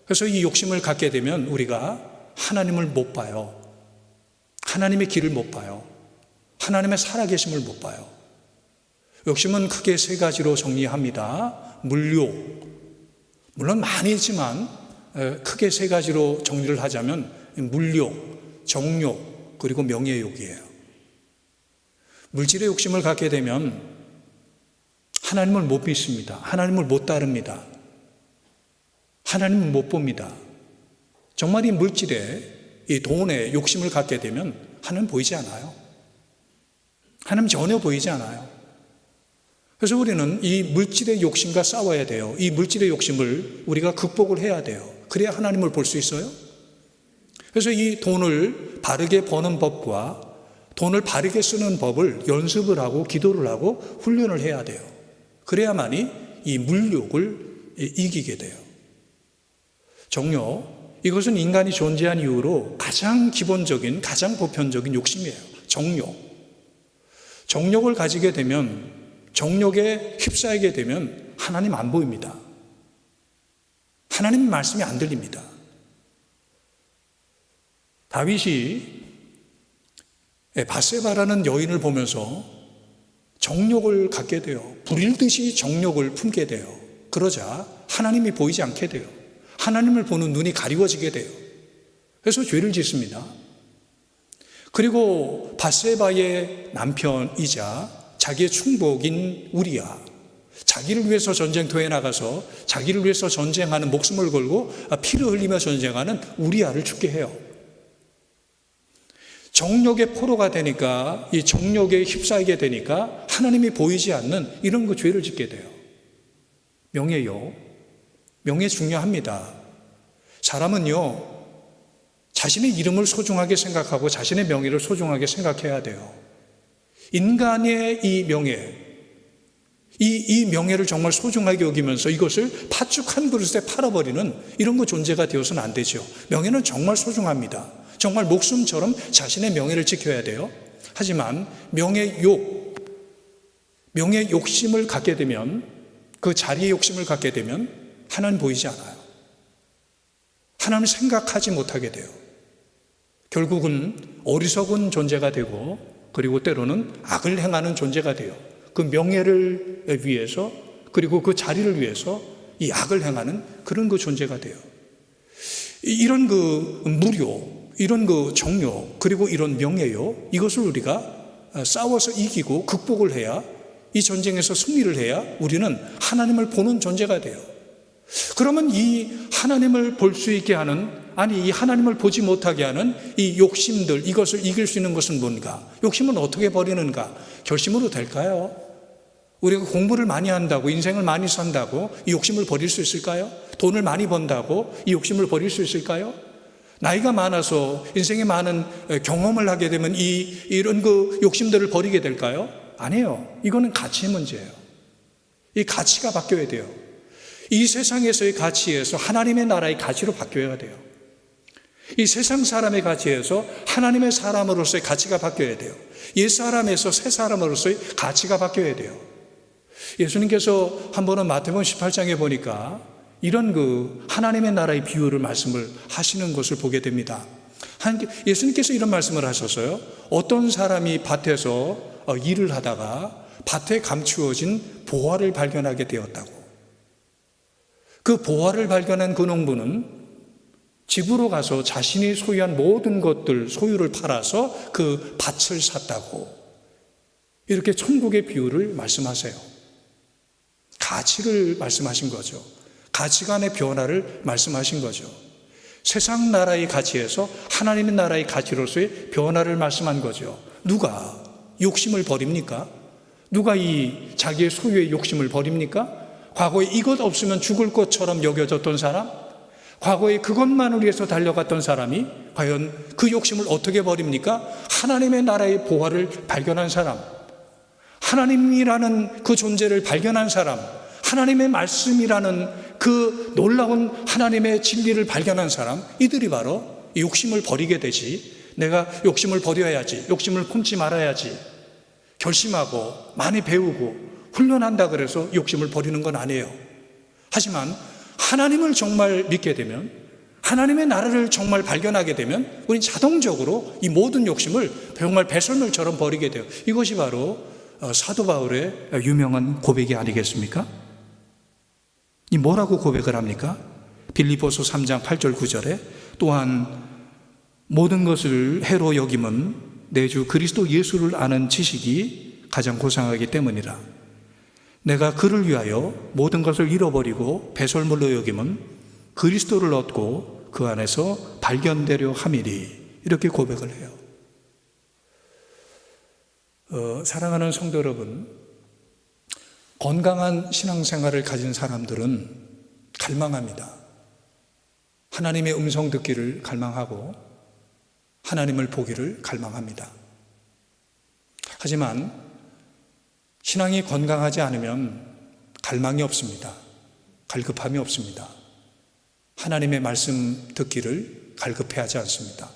그래서 이 욕심을 갖게 되면 우리가 하나님을 못 봐요. 하나님의 길을 못 봐요. 하나님의 살아계심을 못 봐요. 욕심은 크게 세 가지로 정리합니다. 물욕, 물론 많이 있지만 크게 세 가지로 정리를 하자면 물욕, 정욕, 그리고 명예욕이에요. 물질의 욕심을 갖게 되면 하나님을 못 믿습니다. 하나님을 못 따릅니다. 하나님을 못 봅니다. 정말 이 물질에, 이 돈에 욕심을 갖게 되면 하나님 보이지 않아요. 하나님 전혀 보이지 않아요. 그래서 우리는 이 물질의 욕심과 싸워야 돼요. 이 물질의 욕심을 우리가 극복을 해야 돼요. 그래야 하나님을 볼 수 있어요. 그래서 이 돈을 바르게 버는 법과 돈을 바르게 쓰는 법을 연습을 하고 기도를 하고 훈련을 해야 돼요. 그래야만이 이 물욕을 이기게 돼요. 정욕, 이것은 인간이 존재한 이후로 가장 기본적인, 가장 보편적인 욕심이에요. 정욕. 정욕을 가지게 되면, 정욕에 휩싸이게 되면 하나님 안 보입니다. 하나님 말씀이 안 들립니다. 다윗이 밧세바라는 여인을 보면서 정욕을 갖게 돼요. 불일듯이 정욕을 품게 돼요. 그러자 하나님이 보이지 않게 돼요. 하나님을 보는 눈이 가리워지게 돼요. 그래서 죄를 짓습니다. 그리고 밧세바의 남편이자 자기의 충복인 우리야, 자기를 위해서 전쟁터에 나가서 자기를 위해서 전쟁하는, 목숨을 걸고 피를 흘리며 전쟁하는 우리야를 죽게 해요. 정욕의 포로가 되니까, 이 정욕에 휩싸이게 되니까 하나님이 보이지 않는 이런 그 죄를 짓게 돼요. 명예요. 명예 중요합니다. 사람은요, 자신의 이름을 소중하게 생각하고 자신의 명예를 소중하게 생각해야 돼요. 인간의 이 명예, 이 명예를 정말 소중하게 여기면서 이것을 팥죽 한 그릇에 팔아버리는 이런 거 존재가 되어서는 안 되죠. 명예는 정말 소중합니다. 정말 목숨처럼 자신의 명예를 지켜야 돼요. 하지만 명예 욕심을 갖게 되면, 그 자리의 욕심을 갖게 되면 하나님 보이지 않아요. 하나님을 생각하지 못하게 돼요. 결국은 어리석은 존재가 되고, 그리고 때로는 악을 행하는 존재가 돼요. 그 명예를 위해서, 그리고 그 자리를 위해서 이 악을 행하는 그런 그 존재가 돼요. 이런 그 무료, 이런 그 정욕, 그리고 이런 명예요, 이것을 우리가 싸워서 이기고 극복을 해야, 이 전쟁에서 승리를 해야 우리는 하나님을 보는 존재가 돼요. 그러면 이 하나님을 볼 수 있게 하는, 아니 이 하나님을 보지 못하게 하는 이 욕심들, 이것을 이길 수 있는 것은 뭔가? 욕심은 어떻게 버리는가? 결심으로 될까요? 우리가 공부를 많이 한다고, 인생을 많이 산다고 이 욕심을 버릴 수 있을까요? 돈을 많이 번다고 이 욕심을 버릴 수 있을까요? 나이가 많아서 인생에 많은 경험을 하게 되면 이런 그 욕심들을 버리게 될까요? 아니에요. 이거는 가치의 문제예요. 이 가치가 바뀌어야 돼요. 이 세상에서의 가치에서 하나님의 나라의 가치로 바뀌어야 돼요. 이 세상 사람의 가치에서 하나님의 사람으로서의 가치가 바뀌어야 돼요. 옛 사람에서 새 사람으로서의 가치가 바뀌어야 돼요. 예수님께서 한 번은 마태복음 18장에 보니까 이런 그 하나님의 나라의 비유를 말씀을 하시는 것을 보게 됩니다. 예수님께서 이런 말씀을 하셨어요. 어떤 사람이 밭에서 일을 하다가 밭에 감추어진 보화를 발견하게 되었다고. 그 보화를 발견한 그 농부는 집으로 가서 자신이 소유한 모든 것들, 소유를 팔아서 그 밭을 샀다고 이렇게 천국의 비유를 말씀하세요. 가치를 말씀하신 거죠. 가치관의 변화를 말씀하신 거죠. 세상 나라의 가치에서 하나님의 나라의 가치로서의 변화를 말씀한 거죠. 누가 욕심을 버립니까? 누가 이 자기의 소유의 욕심을 버립니까? 과거에 이것 없으면 죽을 것처럼 여겨졌던 사람, 과거에 그것만을 위해서 달려갔던 사람이 과연 그 욕심을 어떻게 버립니까? 하나님의 나라의 보화를 발견한 사람, 하나님이라는 그 존재를 발견한 사람, 하나님의 말씀이라는 그 놀라운 하나님의 진리를 발견한 사람, 이들이 바로 욕심을 버리게 되지, 내가 욕심을 버려야지, 욕심을 품지 말아야지 결심하고 많이 배우고 훈련한다 그래서 욕심을 버리는 건 아니에요. 하지만 하나님을 정말 믿게 되면, 하나님의 나라를 정말 발견하게 되면 우린 자동적으로 이 모든 욕심을 정말 배설물처럼 버리게 돼요. 이것이 바로 사도 바울의 유명한 고백이 아니겠습니까? 이 뭐라고 고백을 합니까? 빌립보서 3장 8절 9절에 또한 모든 것을 해로 여김은 내 주 그리스도 예수를 아는 지식이 가장 고상하기 때문이라. 내가 그를 위하여 모든 것을 잃어버리고 배설물로 여김은 그리스도를 얻고 그 안에서 발견되려 함이리. 이렇게 고백을 해요. 사랑하는 성도 여러분, 건강한 신앙생활을 가진 사람들은 갈망합니다. 하나님의 음성 듣기를 갈망하고 하나님을 보기를 갈망합니다. 하지만 신앙이 건강하지 않으면 갈망이 없습니다. 갈급함이 없습니다. 하나님의 말씀 듣기를 갈급해하지 않습니다.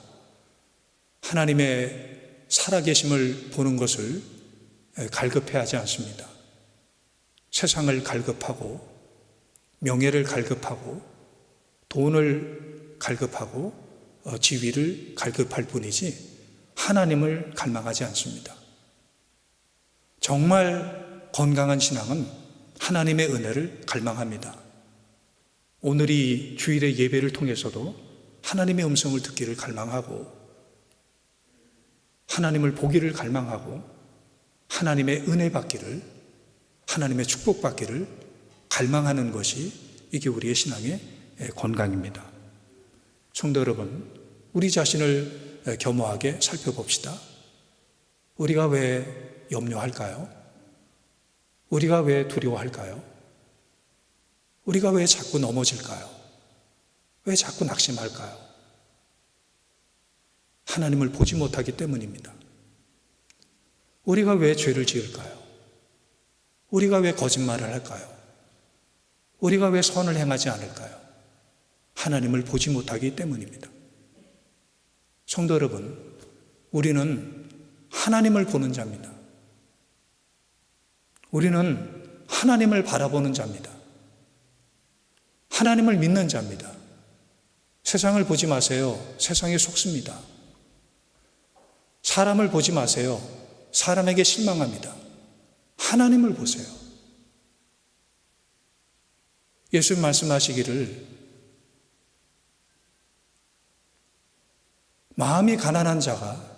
하나님의 살아계심을 보는 것을 갈급해하지 않습니다. 세상을 갈급하고 명예를 갈급하고 돈을 갈급하고 지위를 갈급할 뿐이지 하나님을 갈망하지 않습니다. 정말 건강한 신앙은 하나님의 은혜를 갈망합니다. 오늘 이 주일의 예배를 통해서도 하나님의 음성을 듣기를 갈망하고 하나님을 보기를 갈망하고 하나님의 은혜 받기를, 하나님의 축복 받기를 갈망하는 것이 이게 우리의 신앙의 건강입니다. 성도 여러분, 우리 자신을 겸허하게 살펴봅시다. 우리가 왜 염려할까요? 우리가 왜 두려워할까요? 우리가 왜 자꾸 넘어질까요? 왜 자꾸 낙심할까요? 하나님을 보지 못하기 때문입니다. 우리가 왜 죄를 지을까요? 우리가 왜 거짓말을 할까요? 우리가 왜 선을 행하지 않을까요? 하나님을 보지 못하기 때문입니다. 성도 여러분, 우리는 하나님을 보는 자입니다. 우리는 하나님을 바라보는 자입니다. 하나님을 믿는 자입니다. 세상을 보지 마세요. 세상에 속습니다. 사람을 보지 마세요. 사람에게 실망합니다. 하나님을 보세요. 예수님 말씀하시기를 마음이 가난한 자가,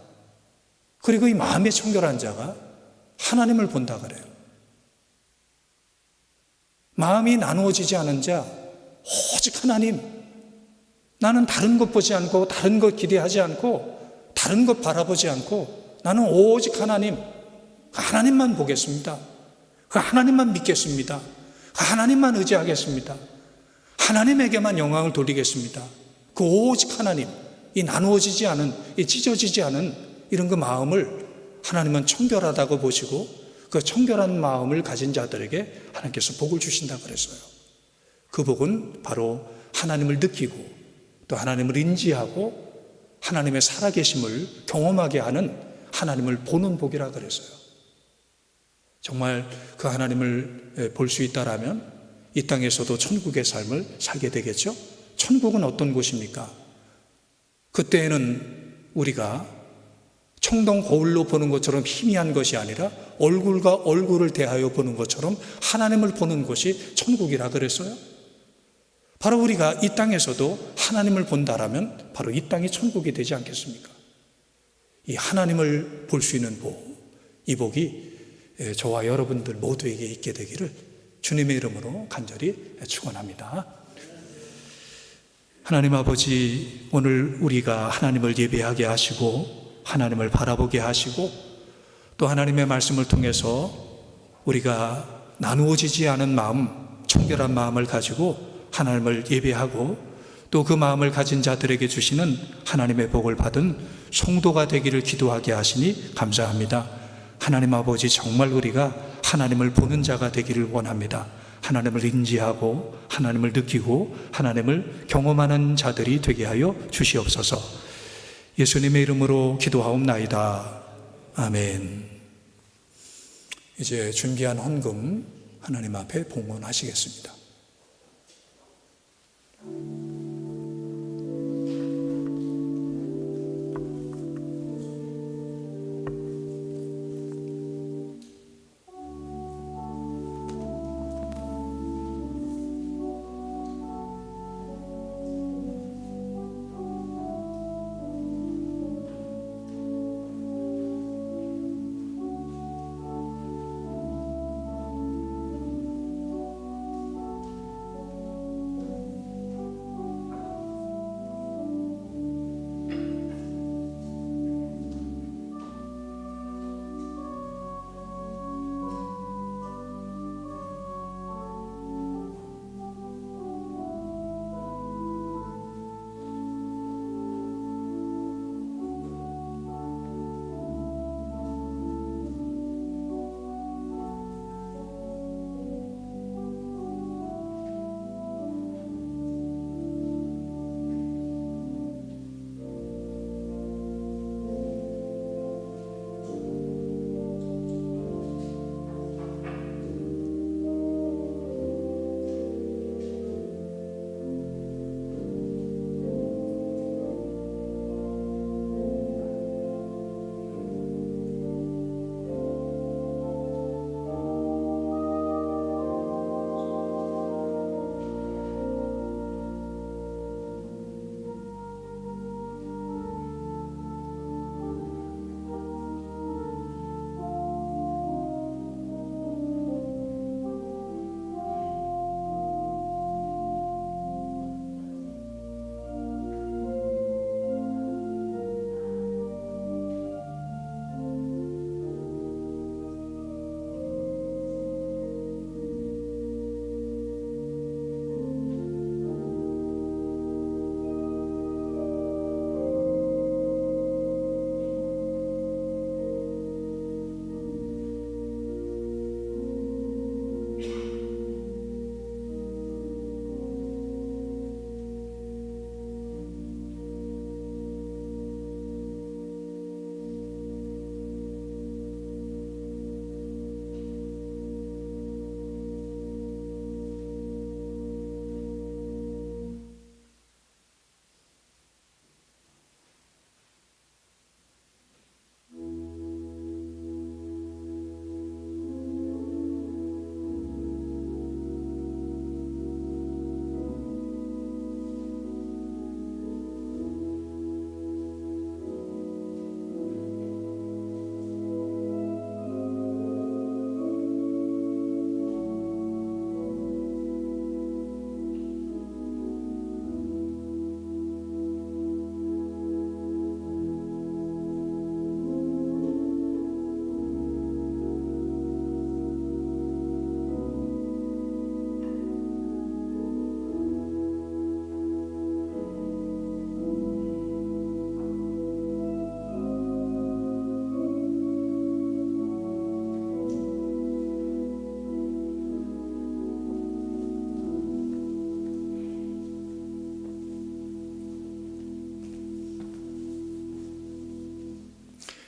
그리고 이 마음이 청결한 자가 하나님을 본다 그래요. 마음이 나누어지지 않은 자, 오직 하나님. 나는 다른 것 보지 않고, 다른 것 기대하지 않고, 다른 것 바라보지 않고, 나는 오직 하나님, 그 하나님만 보겠습니다. 그 하나님만 믿겠습니다. 그 하나님만 의지하겠습니다. 하나님에게만 영광을 돌리겠습니다. 그 오직 하나님, 이 나누어지지 않은, 이 찢어지지 않은 이런 그 마음을 하나님은 청결하다고 보시고 그 청결한 마음을 가진 자들에게 하나님께서 복을 주신다 그랬어요. 그 복은 바로 하나님을 느끼고 또 하나님을 인지하고 하나님의 살아계심을 경험하게 하는 하나님을 보는 복이라 그랬어요. 정말 그 하나님을 볼 수 있다라면 이 땅에서도 천국의 삶을 살게 되겠죠. 천국은 어떤 곳입니까? 그때에는 우리가 청동 거울로 보는 것처럼 희미한 것이 아니라 얼굴과 얼굴을 대하여 보는 것처럼 하나님을 보는 것이 천국이라 그랬어요. 바로 우리가 이 땅에서도 하나님을 본다라면 바로 이 땅이 천국이 되지 않겠습니까? 이 하나님을 볼 수 있는 복, 이 복이 저와 여러분들 모두에게 있게 되기를 주님의 이름으로 간절히 축원합니다. 하나님 아버지, 오늘 우리가 하나님을 예배하게 하시고 하나님을 바라보게 하시고 또 하나님의 말씀을 통해서 우리가 나누어지지 않은 마음, 청결한 마음을 가지고 하나님을 예배하고 또 그 마음을 가진 자들에게 주시는 하나님의 복을 받은 성도가 되기를 기도하게 하시니 감사합니다. 하나님 아버지, 정말 우리가 하나님을 보는 자가 되기를 원합니다. 하나님을 인지하고 하나님을 느끼고 하나님을 경험하는 자들이 되게 하여 주시옵소서. 예수님의 이름으로 기도하옵나이다. 아멘. 이제 준비한 헌금 하나님 앞에 봉헌하시겠습니다.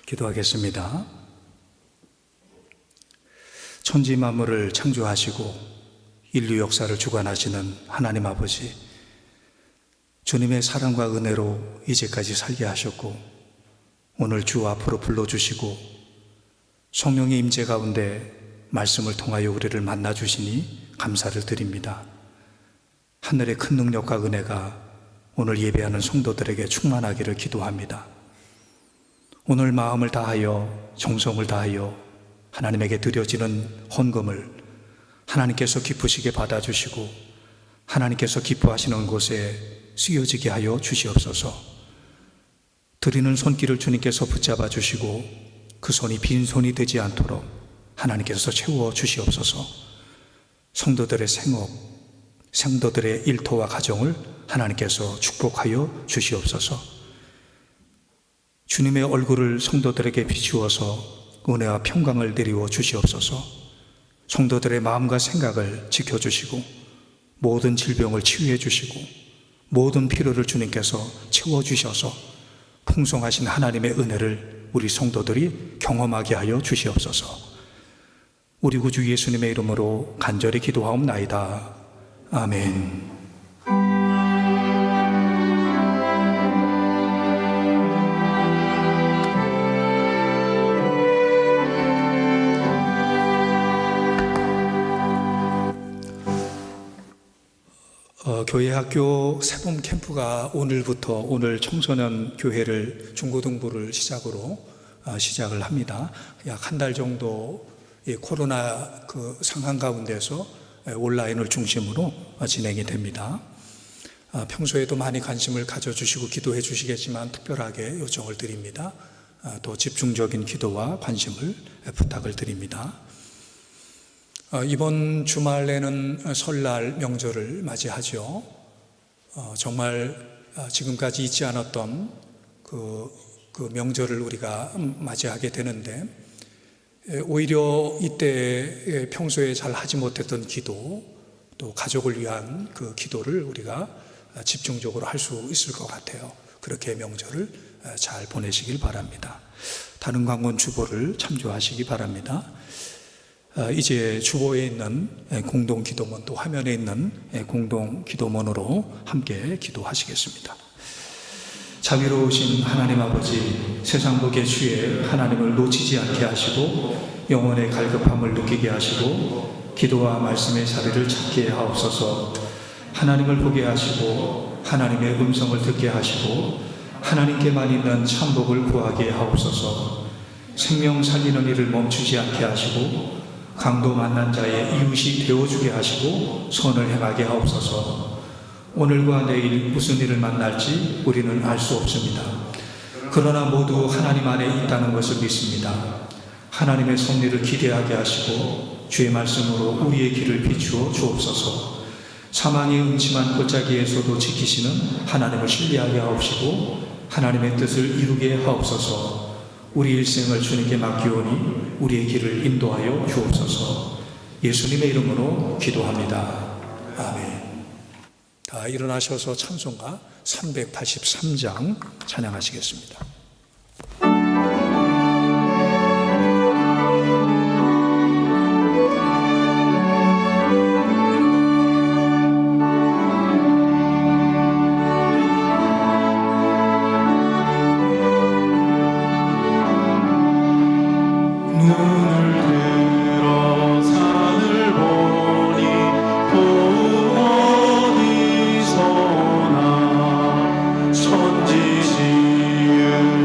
기도하겠습니다. 천지 만물을 창조하시고 인류 역사를 주관하시는 하나님 아버지, 주님의 사랑과 은혜로 이제까지 살게 하셨고 오늘 주 앞으로 불러주시고 성령의 임재 가운데 말씀을 통하여 우리를 만나주시니 감사를 드립니다. 하늘의 큰 능력과 은혜가 오늘 예배하는 성도들에게 충만하기를 기도합니다. 오늘 마음을 다하여 정성을 다하여 하나님에게 드려지는 헌금을 하나님께서 기쁘시게 받아주시고 하나님께서 기뻐하시는 곳에 쓰여지게 하여 주시옵소서. 드리는 손길을 주님께서 붙잡아 주시고 그 손이 빈손이 되지 않도록 하나님께서 채워 주시옵소서. 성도들의 생업, 성도들의 일터와 가정을 하나님께서 축복하여 주시옵소서. 주님의 얼굴을 성도들에게 비추어서 은혜와 평강을 내리워 주시옵소서. 성도들의 마음과 생각을 지켜주시고 모든 질병을 치유해 주시고 모든 필요를 주님께서 채워주셔서 풍성하신 하나님의 은혜를 우리 성도들이 경험하게 하여 주시옵소서. 우리 구주 예수님의 이름으로 간절히 기도하옵나이다. 아멘. 교회 학교 세봄 캠프가 오늘 청소년 교회를 중고등부를 시작으로 시작을 합니다. 약 한 달 정도 코로나 그 상황 가운데서 온라인을 중심으로 진행이 됩니다. 평소에도 많이 관심을 가져주시고 기도해 주시겠지만 특별하게 요청을 드립니다. 또 집중적인 기도와 관심을 부탁을 드립니다. 이번 주말에는 설날 명절을 맞이하죠. 정말 지금까지 있지 않았던 그 명절을 우리가 맞이하게 되는데 오히려 이때 평소에 잘 하지 못했던 기도, 또 가족을 위한 그 기도를 우리가 집중적으로 할 수 있을 것 같아요. 그렇게 명절을 잘 보내시길 바랍니다. 다른 광원 주보를 참조하시기 바랍니다. 이제 주보에 있는 공동 기도문, 또 화면에 있는 공동 기도문으로 함께 기도하시겠습니다. 자비로우신 하나님 아버지, 세상 복에 취해 하나님을 놓치지 않게 하시고 영혼의 갈급함을 느끼게 하시고 기도와 말씀의 자리를 찾게 하옵소서. 하나님을 보게 하시고 하나님의 음성을 듣게 하시고 하나님께만 있는 참복을 구하게 하옵소서. 생명 살리는 일을 멈추지 않게 하시고 강도 만난 자의 이웃이 되어주게 하시고 선을 행하게 하옵소서. 오늘과 내일 무슨 일을 만날지 우리는 알 수 없습니다. 그러나 모두 하나님 안에 있다는 것을 믿습니다. 하나님의 섭리를 기대하게 하시고 주의 말씀으로 우리의 길을 비추어 주옵소서. 사망의 음침한 골짜기에서도 지키시는 하나님을 신뢰하게 하옵시고 하나님의 뜻을 이루게 하옵소서. 우리 일생을 주님께 맡기오니 우리의 길을 인도하여 주옵소서. 예수님의 이름으로 기도합니다. 아멘. 다 일어나셔서 찬송가 383장 찬양하시겠습니다. 천지지은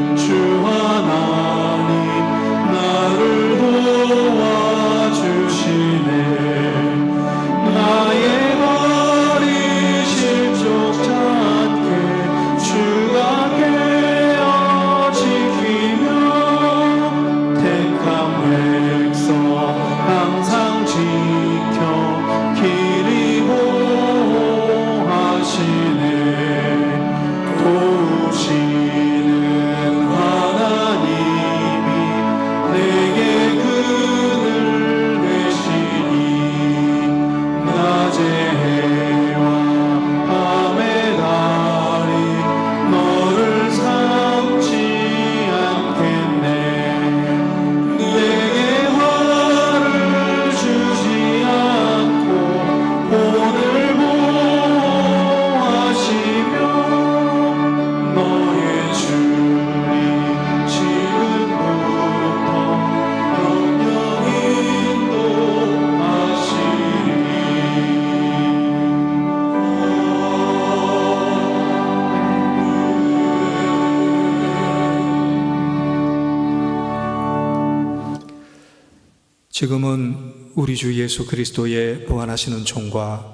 지금은 우리 주 예수 그리스도의 무한하시는 총과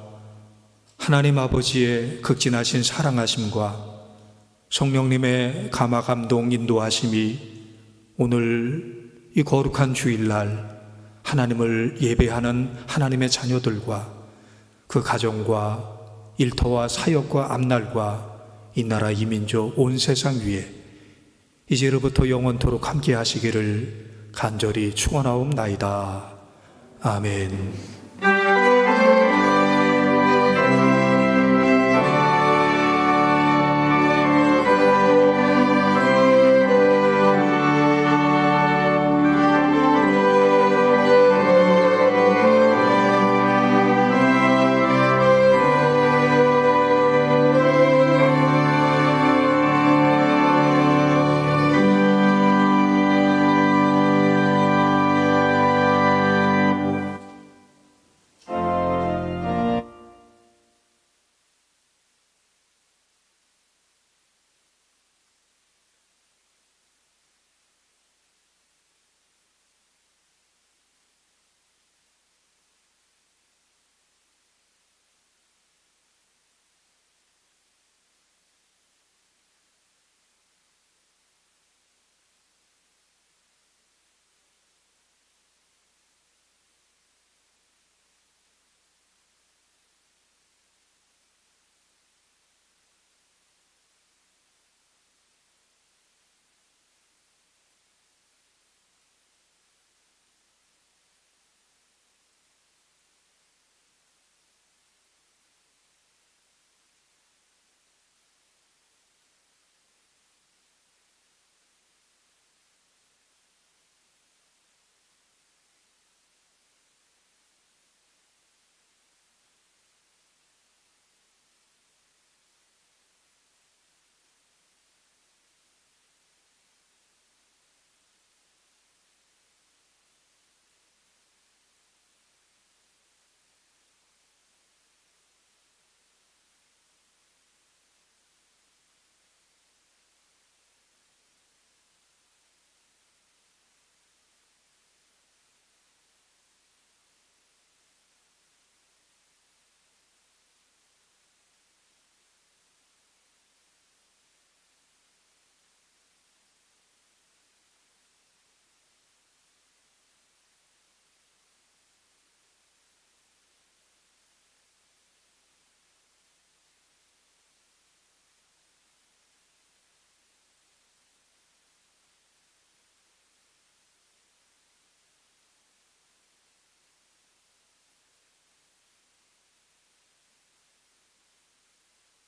하나님 아버지의 극진하신 사랑하심과 성령님의 감화 감동 인도하심이 오늘 이 거룩한 주일날 하나님을 예배하는 하나님의 자녀들과 그 가정과 일터와 사역과 앞날과 이 나라 이 민족 온 세상 위에 이제로부터 영원토록 함께 하시기를 간절히 축원하옵나이다. 아멘.